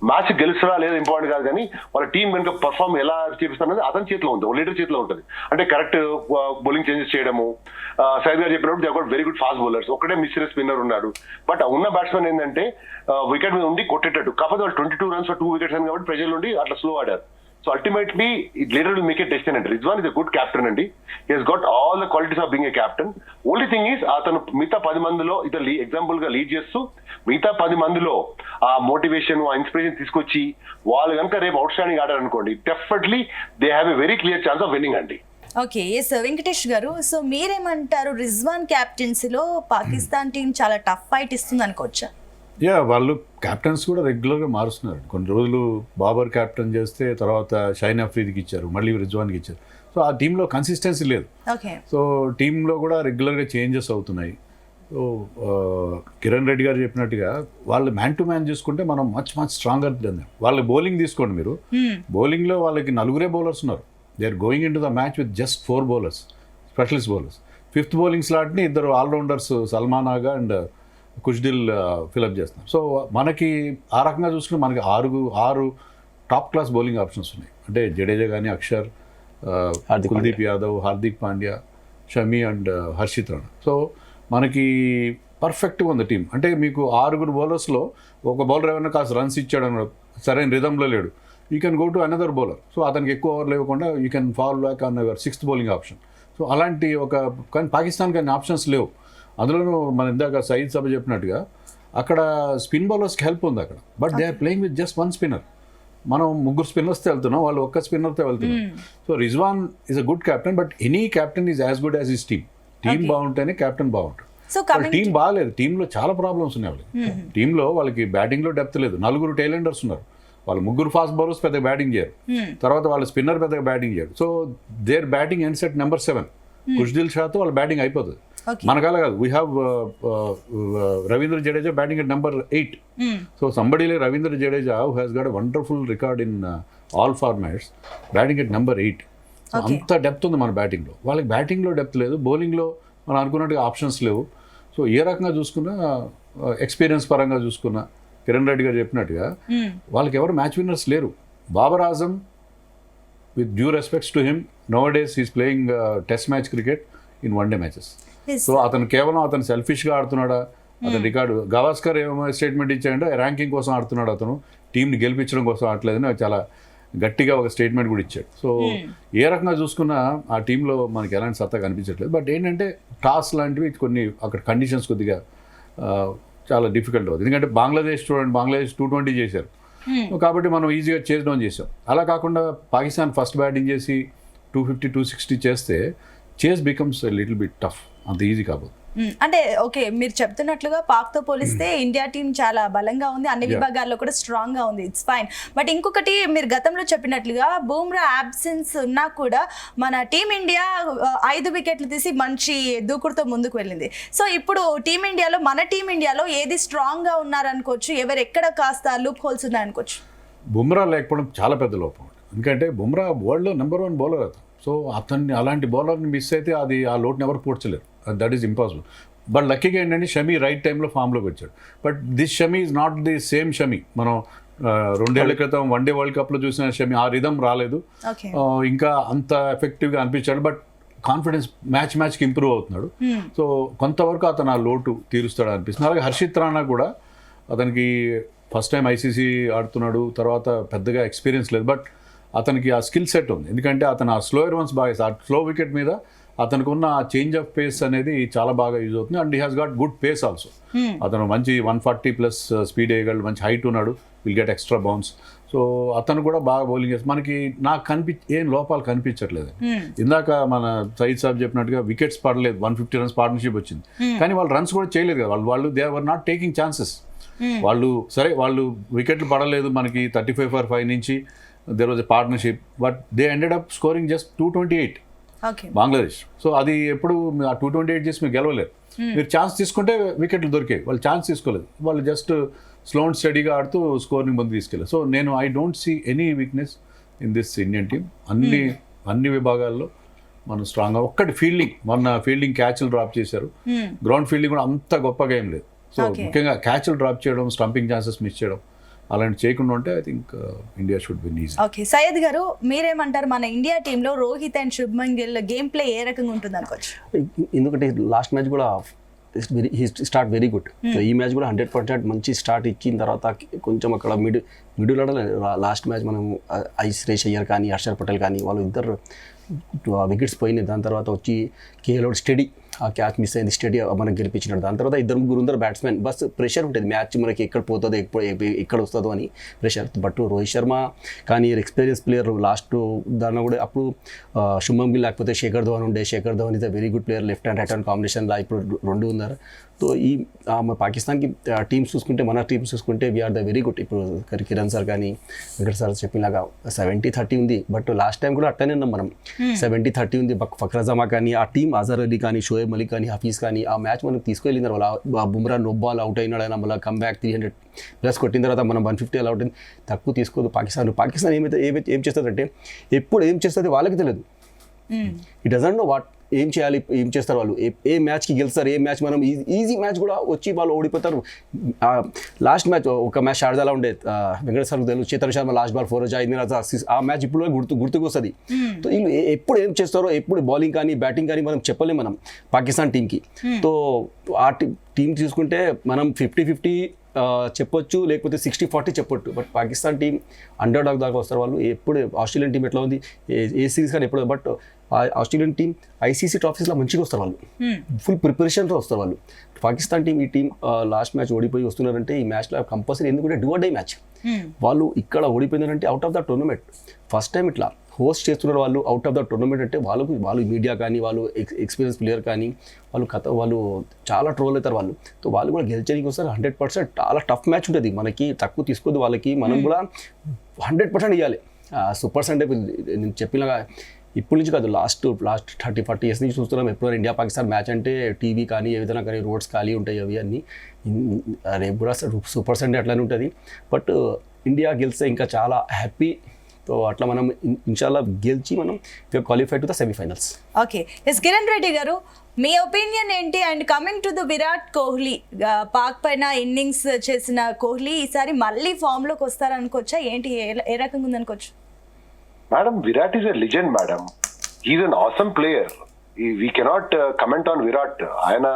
మ్యాచ్ గెలుస్తారా లేదా ఇంపార్టెంట్ కాదు, కానీ వాళ్ళ టీం కనుక పర్ఫార్మ్ ఎలా చేపిస్తారనేది అతని చేతిలో ఉంది, లీడర్ చేతిలో ఉంటుంది. అంటే కరెక్ట్ బౌలింగ్ చేంజెస్ చేయడము. సైద్ గారు చెప్పినప్పుడు they goat very good fast bowlers, ఒకటే మిస్టర్ స్పిన్నర్ ఉన్నాడు. బట్ ఉన్న బ్యాట్స్మెన్ ఏంటంటే వికెట్ మీద ఉండి కొట్టేటట్టు, కాకపోతే వాళ్ళు 22 runs for 2 wickets అని కాబట్టి ప్రజల నుండి అట్లా స్లో ఆడారు. So ultimately leader will make a destiny అండి. Rizwan is a good captain అండి. He has got all the qualities of being a captain. Only thing is అతను మిగతా 10 మందిలో ఇతను ఎగ్జాంపుల్ గా లీడ్ చేస్తూ మిగతా 10 మందిలో ఆ మోటివేషన్, ఆ ఇన్స్పిరేషన్ తీసుకొచ్చి వాళ్ళు కనుక రేపు అవుట్ స్టాండింగ్ ఆడారు అనుకోండి, definitely they have a very clear chance of winnowing అండి. Okay, yes Venkatesh garu, so మీరేమంటారు? రిజ్వాన్ క్యాప్టెన్సీలో పాకిస్తాన్ టీం చాలా టఫ్ ఫైట్ ఇస్తుంది అనుకోవచ్చా? వాళ్ళు క్యాప్టెన్స్ కూడా రెగ్యులర్గా మారుస్తున్నారు. కొన్ని రోజులు బాబర్ క్యాప్టెన్ చేస్తే తర్వాత షైన్ అఫ్రీదికి ఇచ్చారు, మళ్ళీ రిజ్వాన్కి ఇచ్చారు. సో ఆ టీంలో కన్సిస్టెన్సీ లేదు. ఓకే, సో టీంలో కూడా రెగ్యులర్గా చేంజెస్ అవుతున్నాయి. సో కిరణ్ రెడ్డి గారు చెప్పినట్టుగా వాళ్ళు మ్యాన్ టు మ్యాన్ చూసుకుంటే మనం మచ్ స్ట్రాంగర్ దెన్ దెమ్. వాళ్ళ బౌలింగ్ తీసుకోండి మీరు, బౌలింగ్లో వాళ్ళకి 4 bowlers ఉన్నారు. They are going in to the match with just 4 bowlers, specialist bowlers. 5th bowling స్లాట్ని 2 allrounders Salman Agha and Khushdil fill up చేస్తున్నాం. సో మనకి ఆ రకంగా చూసుకుంటే మనకి 6 టాప్ క్లాస్ బౌలింగ్ ఆప్షన్స్ ఉన్నాయి. అంటే జడేజా కానీ, అక్షర్, కుల్దీప్ యాదవ్, హార్దిక్ పాండ్యా, షమి అండ్ హర్షిత్ రాణా. సో మనకి పర్ఫెక్ట్గా ఉంది టీం. అంటే మీకు 6 బౌలర్స్లో ఒక బౌలర్ ఏమైనా కాస్త రన్స్ ఇచ్చాడు అన్నాడు, సరైన రిథంలో లేడు, you can go to another bowler. So అతనికి ఎక్కువ ఓవర్లు ఇవ్వకుండా you can fall back on your 6th bowling option. So అలాంటి కానీ పాకిస్తాన్కి అన్ని ఆప్షన్స్ లేవు. అందులోనూ మన ఇందాక సయీద్ సభ చెప్పినట్టుగా అక్కడ స్పిన్ బౌలర్స్కి హెల్ప్ ఉంది అక్కడ. But they are playing with just 1 spinner. మనం 3 స్పిన్నర్స్తో వెళ్తున్నాం, వాళ్ళు 1 స్పిన్నర్తో వెళ్తున్నాం. So Rizwan is a good captain, but any captain is as good as his team. Team బాగుంటేనే క్యాప్టెన్ బాగుంటాడు. టీం బాగాలేదు, టీంలో చాలా ప్రాబ్లమ్స్ ఉన్నాయి వాళ్ళకి. టీంలో వాళ్ళకి బ్యాటింగ్లో డెప్త్ లేదు. 4 టైలెండర్స్ ఉన్నారు, వాళ్ళు 3 ఫాస్ట్ బౌలర్స్ పెద్దగా బ్యాటింగ్ చేయరు, తర్వాత వాళ్ళ స్పిన్నర్ పెద్దగా బ్యాటింగ్ చేయరు. So their batting ends at number 7. Khushdil షాతో వాళ్ళ బ్యాటింగ్ అయిపోతుంది. మనకాల కాదు, we have Ravindra Jadeja batting at number 8. So somebody like Ravindra Jadeja who has got a wonderful record in all formats, batting at number 8. So అంత డెప్త్ ఉంది మన బ్యాటింగ్లో. వాళ్ళకి బ్యాటింగ్లో డెప్త్ లేదు, బౌలింగ్లో మనం అనుకున్నట్టుగా ఆప్షన్స్ లేవు. సో ఏ రకంగా చూసుకున్నా, ఎక్స్పీరియన్స్ పరంగా చూసుకున్నా, కిరణ్ రెడ్డి గారు చెప్పినట్టుగా వాళ్ళకి ఎవరు మ్యాచ్ విన్నర్స్ లేరు. Babar Azam, with due respects to him, no days he's playing test match cricket in 1 day matches. So అతను కేవలం అతను సెల్ఫిష్గా ఆడుతున్నాడా? అతని రికార్డు గవాస్కర్ ఏమో స్టేట్మెంట్ ఇచ్చాడంటే ర్యాంకింగ్ కోసం ఆడుతున్నాడు, అతను టీంని గెలిపించడం కోసం ఆడలేదని చాలా గట్టిగా ఒక స్టేట్మెంట్ కూడా ఇచ్చాడు. సో ఏ రకంగా చూసుకున్నా ఆ టీంలో మనకి ఎలాంటి సత్తా కనిపించట్లేదు. బట్ ఏంటంటే టాస్ లాంటివి కొన్ని అక్కడ కండిషన్స్ కొద్దిగా చాలా డిఫికల్ట్ అవుతుంది. ఎందుకంటే బంగ్లాదేశ్ 220 చేశారు, కాబట్టి మనం ఈజీగా చేస్ డౌన్ చేసాం. అలా కాకుండా పాకిస్తాన్ ఫస్ట్ బ్యాటింగ్ చేసి 250, 260 చేస్తే చేస్ బికమ్స్ లిటిల్ బిట్ టఫ్, అంత ఈజీ కాబోదు. అంటే ఓకే, మీరు చెప్తున్నట్లుగా పాక్తో పోలిస్తే ఇండియా టీం చాలా బలంగా ఉంది, అన్ని విభాగాల్లో కూడా స్ట్రాంగ్గా ఉంది, ఇట్స్ ఫైన్. బట్ ఇంకొకటి, మీరు గతంలో చెప్పినట్లుగా బూమ్రా అబ్సెన్స్ ఉన్నా కూడా మన టీమిండియా 5 వికెట్లు తీసి మంచి దూకుడుతో ముందుకు వెళ్ళింది. సో ఇప్పుడు మన టీమిండియాలో ఏది స్ట్రాంగ్గా ఉన్నారనుకోవచ్చు, ఎవరు ఎక్కడ కాస్త లూప్ హోల్స్ ఉన్నాయనుకోవచ్చు? బుమ్రా లేకపోవడం చాలా పెద్ద లోపం. ఎందుకంటే బుమ్రా వరల్డ్లో నెంబర్ 1 బౌలర్ అతను. సో అతన్ని అలాంటి బౌలర్ని మిస్ అయితే అది ఆ లోటుని ఎవరు పూడ్చలేరు, దట్ ఈస్ ఇంపాసిబుల్. బట్ లక్కీగా ఏంటంటే షమి రైట్ టైంలో ఫామ్లోకి వచ్చాడు. But this Shami is not the same Shami మనం 2 ఏళ్ల క్రితం 1 day World Cupలో చూసిన షమి. ఆ రిథం రాలేదు, ఇంకా అంత ఎఫెక్టివ్గా అనిపించాడు. బట్ కాన్ఫిడెన్స్ మ్యాచ్కి ఇంప్రూవ్ అవుతున్నాడు. సో కొంతవరకు అతను ఆ లోటు తీరుస్తాడు అనిపిస్తుంది. అలాగే హర్షిత్ రాణా కూడా, అతనికి ఫస్ట్ టైం ఐసీసీ ఆడుతున్నాడు, తర్వాత పెద్దగా ఎక్స్పీరియన్స్ లేదు, బట్ అతనికి ఆ స్కిల్ సెట్ ఉంది. ఎందుకంటే అతను ఆ స్లోయర్ వన్స్ బాగా, ఆ స్లో వికెట్ మీద అతనికి ఉన్న ఆ చేంజ్ ఆఫ్ పేస్ అనేది చాలా బాగా యూజ్ అవుతుంది. And he has got good pace also. అతను మంచి 140+ స్పీడ్ వేయగలడు, మంచి హైట్ ఉన్నాడు, will get extra bounce. So అతను కూడా బాగా బౌలింగ్ చేస్తాడు. మనకి నాకు ఏం లోపాలు కనిపించట్లేదు. ఇందాక మన సయీద్ సాబ్ చెప్పినట్టుగా వికెట్స్ పడలేదు, 150 runs పార్ట్నర్షిప్ వచ్చింది, కానీ వాళ్ళు రన్స్ కూడా చేయలేదు కదా. వాళ్ళు they were not taking chances. వాళ్ళు వికెట్లు పడలేదు మనకి 35 for 5 నుంచి. There was a partnership, but they ended up scoring just 228. Okay. Bangladesh. So అది ఎప్పుడు ఆ 228 చేసి మీరు గెలవలేరు. మీరు ఛాన్స్ తీసుకుంటే వికెట్లు దొరికాయి, వాళ్ళు ఛాన్స్ తీసుకోలేదు. వాళ్ళు జస్ట్ స్లో అండ్ స్టడీగా ఆడుతూ స్కోర్ని ముందు తీసుకెళ్ళారు. సో నేను I don't see any weakness in this Indian team. అన్ని విభాగాల్లో మనం స్ట్రాంగ్గా. ఒక్కటి ఫీల్డింగ్, మొన్న ఫీల్డింగ్ క్యాచ్లు డ్రాప్ చేశారు. గ్రౌండ్ ఫీల్డింగ్ కూడా అంత గొప్పగా ఏం లేదు. సో ముఖ్యంగా క్యాచ్లు డ్రాప్ చేయడం, స్టంపింగ్ ఛాన్సెస్ మిస్ చేయడం అలాంటి చేయకుండా ఉంటే I think India should win easy. Okay, Syed garu మీరేమంటారు? మన ఇండియా టీంలో Rohit and Shubman Gill game play ఏ రకంగా ఉంటుంది అనుకోవచ్చు? ఎందుకంటే లాస్ట్ మ్యాచ్ కూడా స్టార్ట్ వెరీ గుడ్. ఈ మ్యాచ్ కూడా 100% మంచి స్టార్ట్ ఇచ్చిన తర్వాత కొంచెం అక్కడ మిడిల్ లాస్ట్ మ్యాచ్ మనం శ్రేష్ అయ్యర్ కానీ హర్షర్ పటేల్ కానీ వాళ్ళు ఇద్దరు వికెట్స్ పోయినాయి. దాని తర్వాత వచ్చి కేఎల్ స్టడీ, ఆ క్యాచ్ మిస్ అయింది, స్టడీ మనకు గెలిపించినాడు. దాని తర్వాత ఇద్దరు ముగ్గురు బ్యాట్స్మెన్, బస్ ప్రెషర్ ఉంటుంది మ్యాచ్ మనకి ఎక్కడ పోతుందో ఎక్కడ వస్తుందో అని ప్రెషర్. బట్ రోహిత్ శర్మ కానీ ఎక్స్పీరియన్స్ ప్లేయర్ లాస్ట్ దానిలో కూడా అప్పుడు శుభ్మన్ గిల్ లేకపోతే శేఖర్ ధవన్ ఉండే. Shekhar Dhawan is a very good player, left hand right hand కాంబినేషన్లో ఇప్పుడు రెండు ఉన్నారు. సో ఈ పాకిస్తాన్కి టీమ్స్ చూసుకుంటే, మన టీమ్స్ చూసుకుంటే వీఆర్ ద వెరీ గుడ్. ఇప్పుడు కిరణ్ సార్ కానీ వెంకట్ సార్ చెప్పినలాగా 70-30 ఉంది. బట్ లాస్ట్ టైం కూడా అట్టనే ఉన్నాం మనం, 70-30 ఉంది. ఫక్రజమా కానీ ఆ టీం, అజర్ అలీ కానీ షోయబ్ మలిక్ కానీ హఫీజ్ కానీ ఆ మ్యాచ్ మనం తీసుకెళ్ళిన వాళ్ళు బుమ్రా నో బాల్ అవుట్ అయినాడు, ఆయన మళ్ళీ కమ్ బ్యాక్ 300+ కొట్టిన తర్వాత మనం 150 అలా అవుట్ అయింది. తక్కువ తీసుకోదు పాకిస్తాన్ ఏం చేస్తుందంటే ఎప్పుడు ఏం చేస్తుంది వాళ్ళకి తెలియదు. ఇట్ డజంట్ నో వాట్ ఏం చేయాలి, ఏం చేస్తారు వాళ్ళు, ఏ మ్యాచ్కి గెలుస్తారు, ఏ మ్యాచ్ మనం ఈజీ మ్యాచ్ కూడా వచ్చి వాళ్ళు ఓడిపోతారు. లాస్ట్ మ్యాచ్ ఒక మ్యాచ్ షార్జాలో ఉండే, వెంకట సార్ తెలుసు, చేతన్ శర్మ లాస్ట్ బాల్ 4 ఆ మ్యాచ్ ఇప్పుడు గుర్తుకు వస్తుంది. సో వీళ్ళు ఎప్పుడు ఏం చేస్తారో, ఎప్పుడు బౌలింగ్ కానీ బ్యాటింగ్ కానీ మనం చెప్పలేం మనం పాకిస్తాన్ టీంకి. సో ఆ టీం చూసుకుంటే మనం 50-50 చెప్పొచ్చు, లేకపోతే 60-40 చెప్పొచ్చు. But Pakistan team under dog దాకా వస్తారు వాళ్ళు. ఎప్పుడు ఆస్ట్రేలియన్ టీం ఎట్లా ఉంది, ఏ సిరీస్ కానీ ఎప్పుడు, బట్ ఆస్ట్రేలియన్ టీం ఐసీసీ ట్రాఫీస్లో మంచిగా వస్తారు వాళ్ళు, ఫుల్ ప్రిపరేషన్తో వస్తారు వాళ్ళు. పాకిస్తాన్ టీం ఈ టీం లాస్ట్ మ్యాచ్ ఓడిపోయి వస్తున్నారంటే ఈ మ్యాచ్లో కంపల్సరీ, ఎందుకంటే డూ ఆర్ డై మ్యాచ్. వాళ్ళు ఇక్కడ ఓడిపోయినారంటే out of the tournament. First time ఇట్లా హోస్ట్ చేస్తున్నారు వాళ్ళు అవుట్ ఆఫ్ ద టోర్నమెంట్ అంటే వాళ్ళు మీడియా కానీ వాళ్ళు ఎక్స్పీరియన్స్ ప్లేయర్ కానీ వాళ్ళు చాలా ట్రోల్ అవుతారు వాళ్ళు. సో వాళ్ళు కూడా గెలిచడానికి వస్తారు 100%. చాలా టఫ్ మ్యాచ్ ఉంటుంది, మనకి తక్కువ తీసుకోదు వాళ్ళకి, మనం కూడా 100% ఇవ్వాలి. సూపర్ సండే నేను చెప్పినగా ఇప్పటి నుంచి కాదు, లాస్ట్ 30-40 ఇయర్స్ నుంచి చూస్తున్నాం. ఎప్పుడైనా ఇండియా పాకిస్తాన్ మ్యాచ్ అంటే టీవీ కానీ ఏ విధంగా కానీ రోడ్స్ ఖాళీ ఉంటాయి, అవి అన్నీ. రేపు కూడా సూపర్ సండే అట్లానే ఉంటుంది. బట్ ఇండియా గెలిస్తే ఇంకా చాలా హ్యాపీ. సో అట్లా మనం ఇన్షాల్లా గెలిచి మనం qualify to the semifinals. Okay, yes Kiran Reddy garu, మీ ఒపీనియన్ ఏంటి? And coming to the Virat Kohli, Pak పైన ఇన్నింగ్స్ చేసిన కోహ్లీ ఈసారి మళ్ళీ ఫామ్లోకి వస్తారనుకోవచ్చా ఏంటి? ఏ రకంగా ఉందనుకోవచ్చు? Madam, Virat is a legend madam. He's an awesome player. We cannot comment on Virat. ఆయన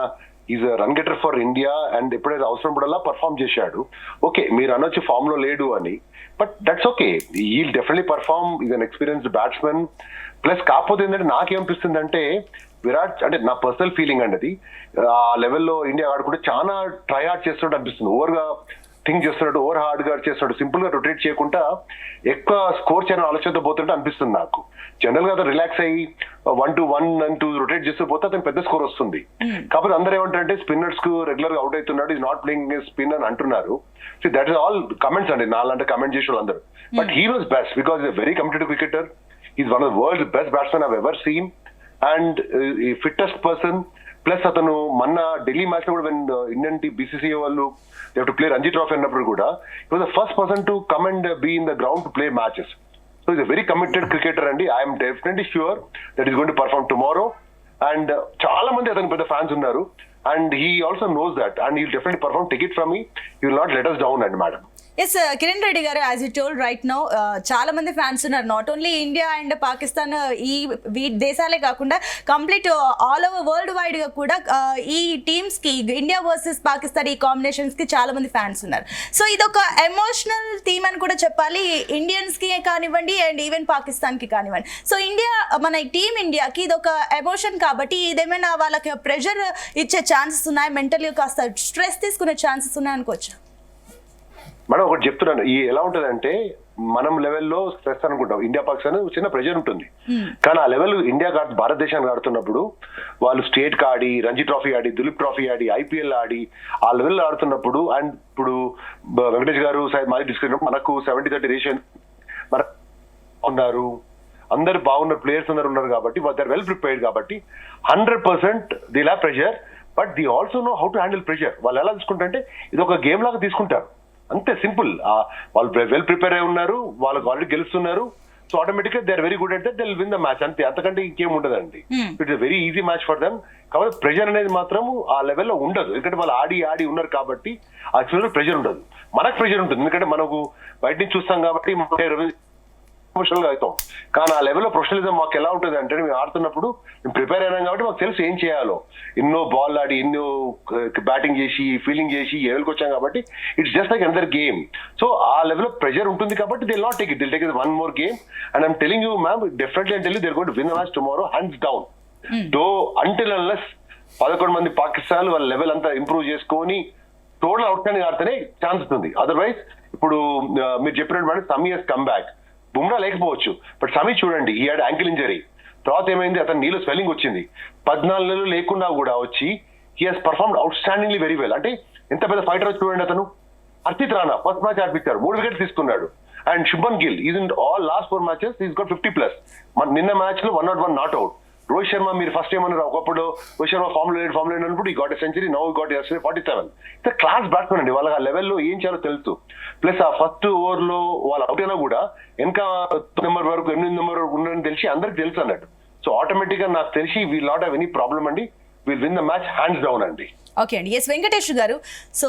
is a run getter for India and ఎప్పుడైతే అవసరం పడల్లా పర్ఫామ్ చేశాడు. ఓకే, మీరు అనొచ్చు ఫామ్ లో లేడు అని, but that's okay. Heal definitely perform. Is an experienced batsmen. Plus కాకపోతే ఏంటంటే నాకేమనిపిస్తుంది అంటే విరాట్, అంటే నా పర్సనల్ ఫీలింగ్ అండి అది, ఆ లెవెల్లో ఇండియా ఆడుకుంటే చాలా ట్రై హార్డ్ చేస్తున్నట్టు అనిపిస్తుంది. ఓవర్గా థింక్ చేస్తున్నాడు, ఓవర్ హార్డ్ గా చేస్తున్నాడు. సింపుల్ గా రొటేట్ చేయకుండా ఎక్కువ స్కోర్ చేయని ఆలోచనతో పోతుంటే అనిపిస్తుంది నాకు. జనరల్ గా అతను రిలాక్స్ అయ్యి 1-1 అంటూ రొటేట్ చేస్తూ పోతే అతను పెద్ద స్కోర్ వస్తుంది. కాకపోతే అందరూ ఏమంటారంటే స్పిన్నర్స్ కు రెగ్యులర్ గా అవుట్ అవుతున్నాడు, ఈజ్ నాట్ ప్లేయింగ్ స్పిన్ అని అంటున్నారు. So that is all comments అండి, నాలంటే కమెంట్ చేసే వాళ్ళందరూ. But he was best because is very competitive cricketer. Is one of the world's best batsmen I've ever seen and fittest person. Plus అతను మొన్న ఢిల్లీ మ్యాచ్ లో కూడా వెన్ ఇండియన్ టీమ్ BCCI వాళ్ళు they have to play Ranji Trophy అన్నప్పుడు కూడా he was the first person to come and be in the ground to play matches. So he's a very committed cricketer and I am definitely sure that he's going to perform tomorrow. And చాలా మంది అతనికి పెద్ద ఫ్యాన్స్ ఉన్నారు and he also knows that and he'll definitely perform. Take it from me, he will not let us down. And madam, S Kiran Reddy garu, as you told right now, చాలా మంది ఫ్యాన్స్ ఉన్నారు. Not only India and Pakistan, ఈ దేశాలే కాకుండా complete all over world wide గా కూడా ఈ టీమ్స్ కి, ఇండియా వర్సెస్ పాకిస్తాన్ ఈ కాంబినేషన్స్ కి చాలా మంది ఫ్యాన్స్ ఉన్నారు. సో ఇది ఒక ఎమోషనల్ థీమ్ అని కూడా చెప్పాలి, ఇండియన్స్ కి కానివ్వండి అండ్ ఈవెన్ పాకిస్తాన్ కి కానివ్వండి. సో ఇండియా, మన టీమ్ ఇండియాకి ఇది ఒక ఎమోషన్ కాబట్టి ఇదేమైనా వాళ్ళకి ప్రెషర్ ఇచ్చే ఛాన్సెస్ ఉన్నాయి, మెంటల్గా కాస్త స్ట్రెస్ తీసుకునే ఛాన్సెస్ ఉన్నాయి అనుకోవచ్చు? మేడం ఒకటి చెప్తున్నాను, ఈ ఎలా ఉంటదంటే మనం లెవెల్లో స్ట్రెస్ అనుకుంటాం, ఇండియా పాకిస్తాన్ చిన్న ప్రెషర్ ఉంటుంది. కానీ ఆ లెవెల్ ఇండియా భారతదేశానికి ఆడుతున్నప్పుడు వాళ్ళు స్టేట్ కి ఆడి, రంజీ ట్రోఫీ ఆడి, దులీప్ ట్రోఫీ ఆడి, IPL ఆడి, ఆ లెవెల్లో ఆడుతున్నప్పుడు అండ్ ఇప్పుడు వెంకటేష్ గారు మాది డిస్కస్ మనకు 70-30 రేషన్ మన ఉన్నారు. అందరు బాగున్నారు, ప్లేయర్స్ అందరు ఉన్నారు కాబట్టి దే ఆర్ వెల్ ప్రిపేర్డ్ కాబట్టి 100% the law pressure, but the also know how to handle pressure. వాళ్ళు ఎలా తీసుకుంటారంటే ఇది ఒక గేమ్ లాగా తీసుకుంటారు, అంతే సింపుల్. వాళ్ళు వెల్ ప్రిపేర్ అయి ఉన్నారు, వాళ్ళకి ఆల్రెడీ గెలుస్తున్నారు, సో ఆటోమేటిక్ గా దే ఆర్ వెరీ గుడ్ అంటే they will win the match, అంతే, అంతకంటే ఇంకేం ఉండదండి. It's very easy match for them. కాబట్టి ప్రెషర్ అనేది మాత్రం ఆ లెవెల్లో ఉండదు, ఎందుకంటే వాళ్ళు ఆడి ఉన్నారు కాబట్టి ఆ ప్రెషర్ ఉండదు. మనకు ప్రెషర్ ఉంటుంది, ఎందుకంటే మనకు బయట నుంచి చూస్తాం కాబట్టి ఎమోషనల్ గా అవుతాం. కానీ ఆ లెవెల్లో ప్రొఫెషనలిజం మాకు ఎలా ఉంటుంది అంటే మేము ఆడుతున్నప్పుడు మేము ప్రిపేర్ అయినాం కాబట్టి మాకు తెలుసు ఏం చేయాలో. ఎన్నో బాల్ ఆడి, ఎన్నో బ్యాటింగ్ చేసి, ఫీల్డింగ్ చేసి లెవెల్కి వచ్చాం కాబట్టి it's just like another game. So ఆ లెవెల్లో ప్రెషర్ ఉంటుంది కాబట్టి they not take it, they'll take it one more game. And I'm telling you ma'am, definitely I'm telling you they are going to win the match tomorrow hands down. Though until unless 11 మంది పాకిస్తాన్ వాళ్ళ లెవెల్ అంతా ఇంప్రూవ్ చేసుకొని టోటల్ అవుట్ స్టాండింగ్ ఆడితేనే ఛాన్స్ ఉంటుంది. అదర్వైజ్ ఇప్పుడు మీరు చెప్పినట్టు Shami has come back. Bumrah లేకపోవచ్చు, బట్ సమీ చూడండి, ఈ హ్యాడ్ యాంకిల్ ఇంజరీ. తర్వాత ఏమైంది, అతను నీళ్ళు స్వెల్లింగ్ వచ్చింది. 14 నెలలు లేకుండా కూడా వచ్చి he has performed outstandingly very well. అంటే ఎంత పెద్ద ఫైటర్ చూడండి అతను. హర్షిత్ రాణా ఫస్ట్ మ్యాచ్ ఆడిపించారు, 3 వికెట్స్ తీసుకున్నాడు. And Shubman Gill is in all last 4 matches is got 50+. నిన్న మ్యాచ్ లో 101 నాట్ అవుట్. రోహిత్ శర్మ మీరు ఫస్ట్ ఏమన్నారు, ఒకప్పుడు రోహిత్ శర్మ ఫామ్ లేనప్పుడు ఈ got century, now got 47. It's class batsmen అండి, వాళ్ళకి ఆ లెవెల్లో ఏం చేయాలో తెలుసు. ప్లస్ ఆ ఫస్ట్ ఓవర్ లో వాళ్ళు అవుట్ అయినా కూడా ఇంకా 8 నెంబర్ వరకు ఉండని తెలిసి అందరికి తెలుసు అన్నట్టు. సో ఆటోమేటిక్ గా నాకు తెలిసి we'll not have any problem అండి, we'll win the match hands down అండి. ఓకే అండి. ఎస్ వెంకటేష్ గారు, సో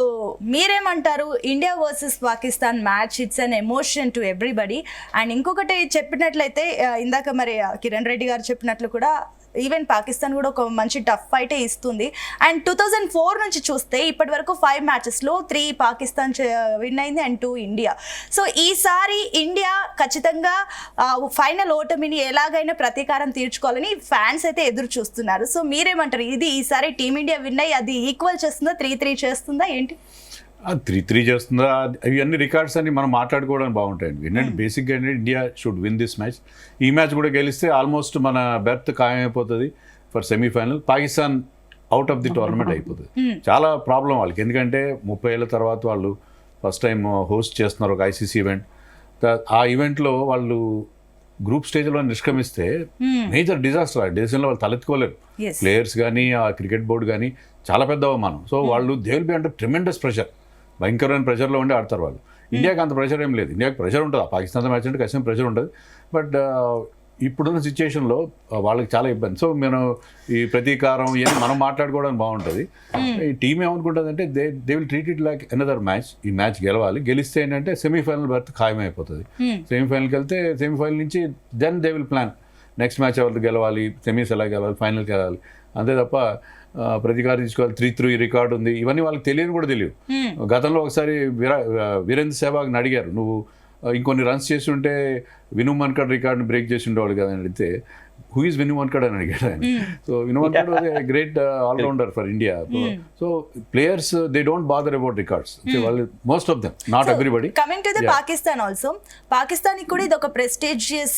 మీరేమంటారు, India versus Pakistan match it's an emotion to everybody. And ఇంకొకటి చెప్పినట్లయితే ఇందాక మరి కిరణ్ రెడ్డి గారు చెప్పినట్లు కూడా ఈవెన్ పాకిస్తాన్ కూడా ఒక మంచి టఫ్ ఫైటే ఇస్తుంది. అండ్ 2004 నుంచి చూస్తే ఇప్పటి వరకు 5 మ్యాచెస్లో 3 పాకిస్తాన్ విన్ అయింది అండ్ 2 ఇండియా. సో ఈసారి ఇండియా ఖచ్చితంగా ఫైనల్ ఓటమిని ఎలాగైనా ప్రతీకారం తీర్చుకోవాలని ఫ్యాన్స్ అయితే ఎదురు చూస్తున్నారు. సో మీరేమంటారు, ఇది ఈసారి టీమిండియా విన్ అయ్యి అది ఈక్వల్ చేస్తుందా, 3-3 చేస్తుందా ఏంటి? 3-3 చేస్తుందా, ఇవన్నీ రికార్డ్స్ అన్ని మనం మాట్లాడుకోవడానికి బాగుంటాయండి. ఏంటంటే బేసిక్గా ఏంటంటే India should win this match. ఈ మ్యాచ్ కూడా గెలిస్తే ఆల్మోస్ట్ మన బెర్త్ ఖాయమైపోతుంది for semifinal. Pakistan out of the tournament అయిపోతుంది. చాలా ప్రాబ్లం వాళ్ళకి, ఎందుకంటే 30 ఏళ్ళ తర్వాత వాళ్ళు ఫస్ట్ టైం హోస్ట్ చేస్తున్నారు ఒక ఐసీసీ ఈవెంట్. ఆ ఈవెంట్లో వాళ్ళు గ్రూప్ స్టేజ్లో నిష్క్రమిస్తే మేజర్ డిజాస్టర్. ఆ దేశంలో వాళ్ళు తలెత్తుకోలేరు, ప్లేయర్స్ కానీ ఆ క్రికెట్ బోర్డు కానీ. చాలా పెద్ద అవమానం. సో వాళ్ళు they will be under tremendous pressure, భయంకరమైన ప్రెషర్లో ఉండి ఆడతారు వాళ్ళు. ఇండియాకి అంత ప్రెషర్ ఏం లేదు. ఇండియాకి ప్రెషర్ ఉంటుంది, పాకిస్తాన్తో మ్యాచ్ అంటే ఖచ్చితంగా ప్రెషర్ ఉంటుంది. బట్ ఇప్పుడున్న సిచ్యుయేషన్లో వాళ్ళకి చాలా ఇబ్బంది. సో మనం ఈ ప్రతీకారం ఇవన్నీ మనం మాట్లాడుకోవడానికి బాగుంటుంది. ఈ టీం ఏమనుకుంటుందంటే they will treat it like another match. ఈ మ్యాచ్ గెలవాలి, గెలిస్తే ఏంటంటే సెమీఫైనల్ బర్త్ ఖాయమైపోతుంది. సెమీఫైనల్కి వెళ్తే సెమీఫైనల్ నుంచి then they will plan next match ఎవరికి గెలవాలి, సెమీస్ ఎలా గెలవాలి, ఫైనల్కి వెళ్ళాలి. అంతే తప్ప ప్రతీకారం తీసుకోవాలి, 3-3 రికార్డు ఉంది, ఇవన్నీ వాళ్ళకి తెలియని కూడా తెలియదు. గతంలో ఒకసారి వీరేంద్ర సెహ్వాగ్ని అడిగారు, నువ్వు ఇంకొన్ని రన్స్ చేసి ఉంటే విను మన్కడ్ రికార్డుని బ్రేక్ చేసి ఉండేవాళ్ళు కదా అని అడిగితే, హూ ఈజ్ విను మన్కడ్ అని అడిగాడు ఆయన. So Vinoo Mankad was a great allrounder for India. So players they don't bother about records, వాళ్ళు most of them, not everybody. Coming to the Pakistan also, Pakistan కూడా ఇది ఒక ప్రెస్టీజియస్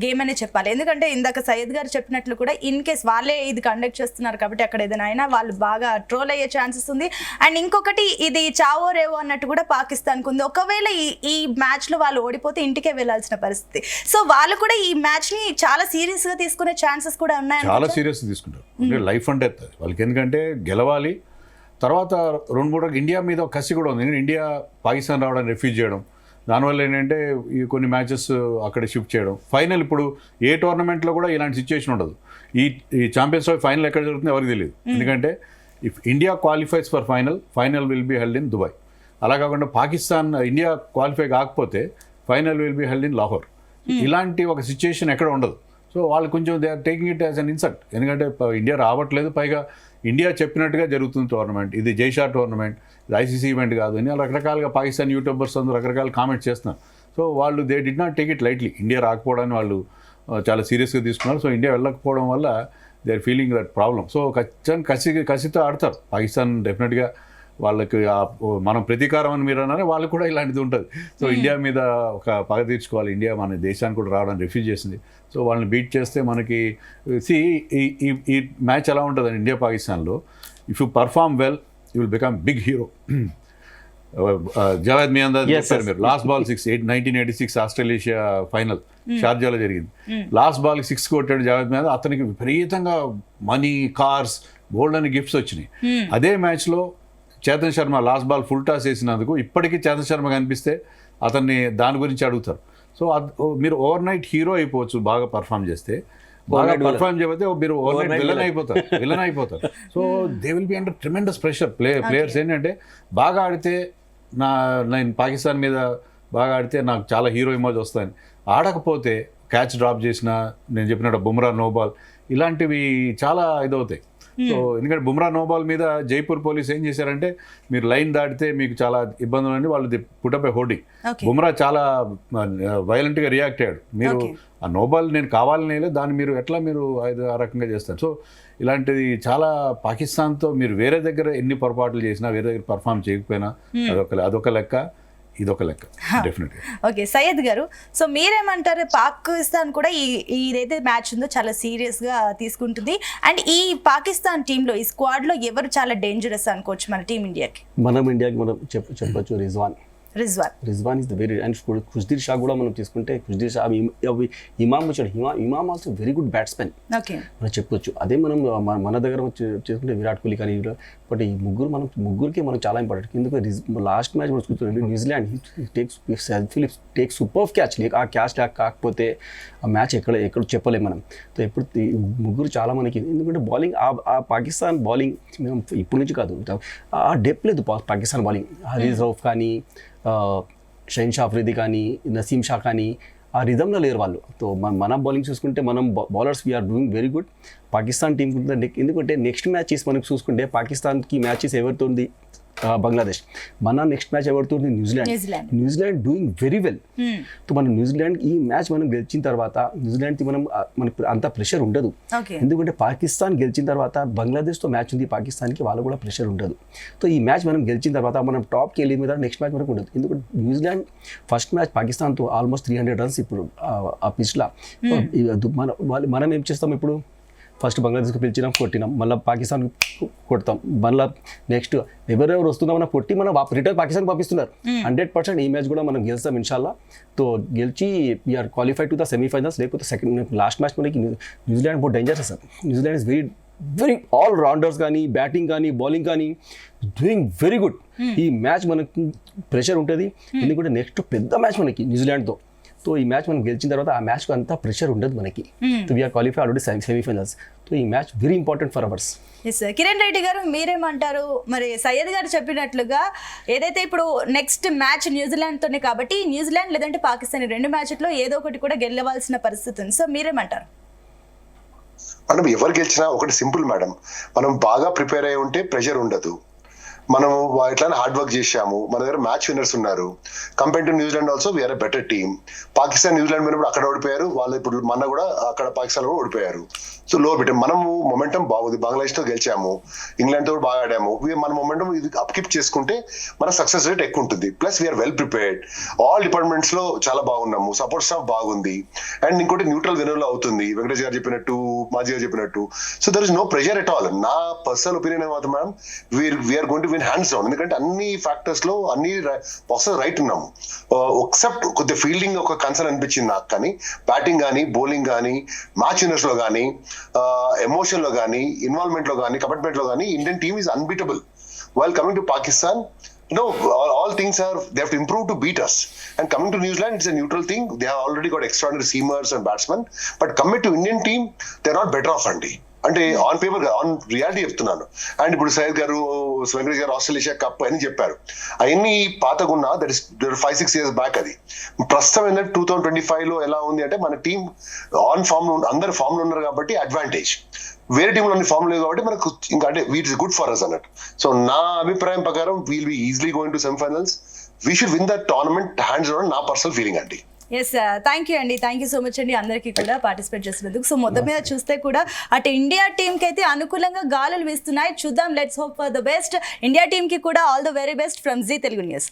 గేమ్ అనే చెప్పాలి. ఎందుకంటే ఇందాక సయ్యద్ గారు చెప్పినట్లు కూడా ఇన్ కేస్ వాళ్ళే ఇది కండక్ట్ చేస్తున్నారు కాబట్టి అక్కడ ఏదైనా అయినా వాళ్ళు బాగా ట్రోల్ అయ్యే ఛాన్సెస్ ఉంది. అండ్ ఇంకొకటి ఇది చావో రేవో అన్నట్టు కూడా పాకిస్తాన్కి ఉంది. ఒకవేళ ఈ మ్యాచ్లో వాళ్ళు ఓడిపోతే ఇంటికే వెళ్లాల్సిన పరిస్థితి. సో వాళ్ళు కూడా ఈ మ్యాచ్ని చాలా సీరియస్ గా తీసుకునే ఛాన్సెస్ కూడా ఉన్నాయి, చాలా సీరియస్ తీసుకుంటారు. అంటే లైఫ్ అంటే వాళ్ళకి, ఎందుకంటే గెలవాలి. తర్వాత 2-3 ఇండియా మీద కసి కూడా ఉంది. ఇండియా పాకిస్తాన్ రావడానికి రిఫ్యూజ్ చేయడం, దానివల్ల ఏంటంటే ఈ కొన్ని మ్యాచెస్ అక్కడ షిఫ్ట్ చేయడం. ఫైనల్ ఇప్పుడు ఏ టోర్నమెంట్లో కూడా ఇలాంటి సిచ్యువేషన్ ఉండదు. ఈ ఛాంపియన్స్ ట్రోఫీ ఫైనల్ ఎక్కడ జరుగుతుందో ఎవరికి తెలియదు. ఎందుకంటే if India qualifies for final will be held in Dubai. అలా కాకుండా ఇండియా క్వాలిఫై కాకపోతే final will be held in Lahore. ఇలాంటి ఒక సిచ్యుయేషన్ ఎక్కడ ఉండదు. సో వాళ్ళు కొంచెం they are taking it as an insult, ఎందుకంటే ఇండియా రావట్లేదు, పైగా ఇండియా చెప్పినట్టుగా జరుగుతుంది టోర్నమెంట్, ఇది జైషా టోర్నమెంట్, ఇది ఐసీసీ ఈవెంట్ కాదు అని రకరకాలుగా పాకిస్తాన్ యూట్యూబర్స్ అందరూ రకరకాల కామెంట్స్ చేస్తున్నారు. సో వాళ్ళు they did not take it lightly. India రాకపోవడాన్ని వాళ్ళు చాలా సీరియస్గా తీసుకున్నారు. సో ఇండియా వెళ్ళకపోవడం వల్ల they are feeling that problem. So ఖచ్చితంగా కసితో ఆడతారు పాకిస్తాన్ డెఫినెట్గా. వాళ్ళకి మనం ప్రతీకారం అని మీరు అన్నారే, వాళ్ళకి కూడా ఇలాంటిది ఉంటుంది. సో ఇండియా మీద ఒక పగ తీర్చుకోవాలి, ఇండియా మన దేశానికి కూడా రావడానికి రిఫ్యూజ్ చేసింది. సో వాళ్ళని బీట్ చేస్తే మనకి ఈ మ్యాచ్ ఎలా ఉంటుందని ఇండియా పాకిస్తాన్లో, if you perform well you will become big hero. Javed Miandad Yes, చెప్పారు yes. మీరు లాస్ట్ బాల్ 6 1986 ఆస్ట్రేలియా ఫైనల్ షార్జాలో జరిగింది. లాస్ట్ బాల్ 6 కొట్టాడు జవాద్ మియాందాద్. అతనికి విపరీతంగా మనీ, కార్స్, గోల్డ్ అని గిఫ్ట్స్ వచ్చినాయి. అదే మ్యాచ్లో Chetan Sharma last ball full toss వేసినందుకు ఇప్పటికీ చేతన్ శర్మ కనిపిస్తే అతన్ని దాని గురించి అడుగుతారు. సో మీరు ఓవర్ నైట్ హీరో అయిపోవచ్చు బాగా పర్ఫామ్ చేస్తే, బాగా Overnight పర్ఫామ్ చేయకపోతే మీరు ఓవర్ నైట్ Overnight విలన్ అయిపోతారు. So they will be under tremendous pressure. Players ఏంటంటే బాగా ఆడితే నేను పాకిస్తాన్ మీద బాగా ఆడితే నాకు చాలా హీరో ఇమేజ్ వస్తాయని, ఆడకపోతే క్యాచ్ డ్రాప్ చేసిన, నేను చెప్పినట్టు బుమ్రా నో బాల్, ఇలాంటివి చాలా ఇదవుతాయి. సో ఎందుకంటే బుమ్రా నో బాల్ మీద జైపూర్ పోలీస్ ఏం చేశారంటే మీరు లైన్ దాటితే మీకు చాలా ఇబ్బందులు అని వాళ్ళు పుటప్ ఏ హోర్డింగ్. బుమ్రా చాలా వైలెంట్గా రియాక్ట్ అయ్యాడు. మీరు ఆ నో బాల్ నేను కావాలని దాన్ని మీరు ఎట్లా మీరు ఆ రకంగా చేస్తారు. సో ఇలాంటిది చాలా పాకిస్తాన్తో మీరు వేరే దగ్గర ఎన్ని పొరపాట్లు చేసినా, వేరే దగ్గర పర్ఫామ్ చేయకపోయినా అదొక లెక్క, ఇదొక లెక్క డెఫినెట్గా. ఓకే సయ్యద్ గారు, సో మీరేమంటారు? పాకిస్తాన్ కూడా ఇదైతే మ్యాచ్ ఉందో చాలా సీరియస్గా తీసుకుంటుంది. అండ్ ఈ పాకిస్తాన్ టీంలో, ఈ స్క్వాడ్లో ఎవరు చాలా డేంజరస్ అనుకోవచ్చు మన టీమిండియాకి? మనం చెప్పొచ్చు Rizwan is the very, and Khushdil Shah కూడా మనం తీసుకుంటే ఖుష్దీర్ షా ఇమామ్ వచ్చాడు. Imam also very good batsmen మనం చెప్పొచ్చు. అదే మనం మన దగ్గర చేసుకుంటే విరాట్ కోహ్లీ కానీ, బట్ ఈ ముగ్గురికి మనం చాలా ఇంపార్టెంట్. ఎందుకంటే లాస్ట్ మ్యాచ్ మనం చూస్తున్నాం న్యూజిలాండ్ టేక్ సూపర్ క్యాచ్, ఆ క్యాచ్ కాకపోతే ఆ మ్యాచ్ ఎక్కడ చెప్పలేము మనం. సో ఎప్పుడు ముగ్గురు చాలా మనకి, ఎందుకంటే బౌలింగ్ ఆ పాకిస్తాన్ బౌలింగ్ మేము ఇప్పటి నుంచి కాదు, ఆ డెప్త్ లేదు పాకిస్తాన్ బౌలింగ్. హరీజ్ రౌఫ్ కానీ, షహీన్ షా అఫ్రీది కానీ, నసీం షా కానీ ఆ రిధంలో లేరు వాళ్ళు. సో మన బౌలింగ్ చూసుకుంటే మనం bowlers we're doing very good. Pakistan team ఎందుకంటే నెక్స్ట్ మ్యాచెస్ మనకు చూసుకుంటే పాకిస్తాన్కి మ్యాచెస్ ఎవరితో ఉంది? బంగ్లాదేశ్. మన నెక్స్ట్ మ్యాచ్ ఎవరితో ఉంది? New Zealand doing very well. So మనం న్యూజిలాండ్ ఈ మ్యాచ్ మనం గెలిచిన తర్వాత న్యూజిలాండ్కి మనకు అంత ప్రెషర్ ఉండదు. ఎందుకంటే పాకిస్తాన్ గెలిచిన తర్వాత బంగ్లాదేశ్తో మ్యాచ్ ఉంది, పాకిస్తాన్కి వాళ్ళు కూడా ప్రెషర్ ఉండదు. సో ఈ మ్యాచ్ మనం గెలిచిన తర్వాత మనం టాప్కి వెళ్ళిన మీద నెక్స్ట్ మ్యాచ్ మనకు ఉండదు. ఎందుకంటే న్యూజిలాండ్ ఫస్ట్ మ్యాచ్ పాకిస్తాన్తో ఆల్మోస్ట్ 300 రన్స్ ఇప్పుడు ఆ పిచ్లో. మనం ఏం చేస్తాం ఇప్పుడు? ఫస్ట్ బంగ్లాదేశ్కి పిలిచినాం, కొట్టినాం, మళ్ళీ పాకిస్తాన్ కొడతాం, మళ్ళీ నెక్స్ట్ ఎవరెవరు వస్తున్నామన్నా కొట్టి మనం రిటర్న్ పాకిస్తాన్ పంపిస్తున్నారు. 100% ఈ మ్యాచ్ కూడా మనం గెలుస్తాం ఇన్షాల్లా. తో గెలిచి we're qualified to the semifinals. లేకపోతే లాస్ట్ మ్యాచ్ మనకి న్యూజిలాండ్ बहुत dangerous sir. New Zealand is very all rounders కానీ, బ్యాటింగ్ కానీ, బౌలింగ్ కానీ డూయింగ్ వెరీ గుడ్. ఈ మ్యాచ్ మనకి ప్రెషర్ ఉంటుంది, ఎందుకంటే నెక్స్ట్ పెద్ద మ్యాచ్ మనకి న్యూజిలాండ్తో. సో ఈ మ్యాచ్ మనం గెలిచిన తర్వాత ఆ మ్యాచ్కి అంతా ప్రెషర్ ఉండదు మనకి. So we're qualify already semifinals. So ఈ match very important for ours. Kiran Reddy garu మీరేమంటారు? మరి సయ్యద్ గారు చెప్పినట్లుగా ఏదైతే ఇప్పుడు నెక్స్ట్ మ్యాచ్ న్యూజిలాండ్తోనే కాబట్టి న్యూజిలాండ్ లేదంటే పాకిస్తాన్ 2 మ్యాచ్ల్లో ఏదో ఒకటి కూడా గెలవాల్సిన పరిస్థితి ఉంది. సో మీరేమంటారు? మనం ఎవరు గెలిచినా ఒకటి సింపుల్ మేడం, మనం బాగా ప్రిపేర్ అయి ఉంటే ప్రెషర్ ఉండదు. మనం ఎట్లా హార్డ్ వర్క్ చేశాము, మన దగ్గర మ్యాచ్ విన్నర్స్ ఉన్నారు. Compare to New Zealand also we're a better team. Pakistan New Zealand పోయినప్పుడు అక్కడ ఓడిపోయారు, వాళ్ళు ఇప్పుడు మన కూడా అక్కడ పాకిస్తాన్ కూడా ఓడిపోయారు. సో లో పెట్టాం. మనము మొమెంటం బాగుంది, బంగ్లాదేశ్ తో గెలిచాము, ఇంగ్లాండ్ తో బాగా ఆడాము. మన మొమెంటం ఇది అప్కీప్ చేసుకుంటే మన సక్సెస్ రేట్ ఎక్కువ ఉంటుంది. Plus we're well prepared, all departments లో చాలా బాగున్నాము, సపోర్ట్ స్టాఫ్ బాగుంది. అండ్ ఇంకోటి న్యూట్రల్ వినర్లో అవుతుంది, వెంకటేష్ గారు చెప్పినట్టు, మాజీ గారు చెప్పినట్టు. So there is no pressure at all. నా పర్సనల్ ఒపీనియన్ ఏమవుతుంది madam, we're going to win hands down. ఎందుకంటే అన్ని ఫ్యాక్టర్స్ లో అన్ని రైట్ ఉన్నాము. ఎక్సెప్ట్ కొద్దిగా ఫీల్డింగ్ ఒక కన్సర్న్ అనిపించింది నాకు, కానీ బ్యాటింగ్ కానీ, బౌలింగ్ కానీ, మ్యాచ్ విన్నర్స్ లో కానీ, ఎమోషన్ లో కానీ, ఇన్వాల్వ్మెంట్ లో కానీ, కమిట్మెంట్ లో కానీ Indian team is unbeatable. While coming to Pakistan, all things they have to improve to beat us. And coming to New Zealand, it's a neutral thing. They have already got extraordinary seamers and batsmen. But coming to Indian team, they're not better off, Andy. అంటే ఆన్ పేపర్ ఆన్ రియాలిటీ చెప్తున్నాను. అండ్ ఇప్పుడు సయ్యద్ గారు, వెంకటేష్ గారు ఆస్ట్రేలియా కప్ అని చెప్పారు. అవన్నీ పాతగున్నా దట్ ఇస్ 5-6 years బ్యాక్. అది ప్రస్తుతం ఏంటంటే 2025 లో ఎలా ఉంది అంటే మన టీం ఆన్ ఫామ్ లో, అందరు ఫామ్ లో ఉన్నారు కాబట్టి అడ్వాంటేజ్. వేరే టీంలో అన్ని ఫామ్ లేదు కాబట్టి మనకు ఇంకా అంటే it is good for us అన్నట్టు. సో నా అభిప్రాయం ప్రకారం we'll be easily going to semifinals. We should win the tournament hands on, నా పర్సనల్ ఫీలింగ్ అండి. ఎస్, థ్యాంక్ యూ అండి, థ్యాంక్ యూ సో మచ్ అండి అందరికీ కూడా పార్టిసిపేట్ చేసినందుకు. సో మొత్తం మీద చూస్తే కూడా అటు ఇండియా టీంకి అయితే అనుకూలంగా గాలులు వీస్తున్నాయి. చూద్దాం, let's hope for the best. India టీంకి కూడా all the very best from Zee Telugu news.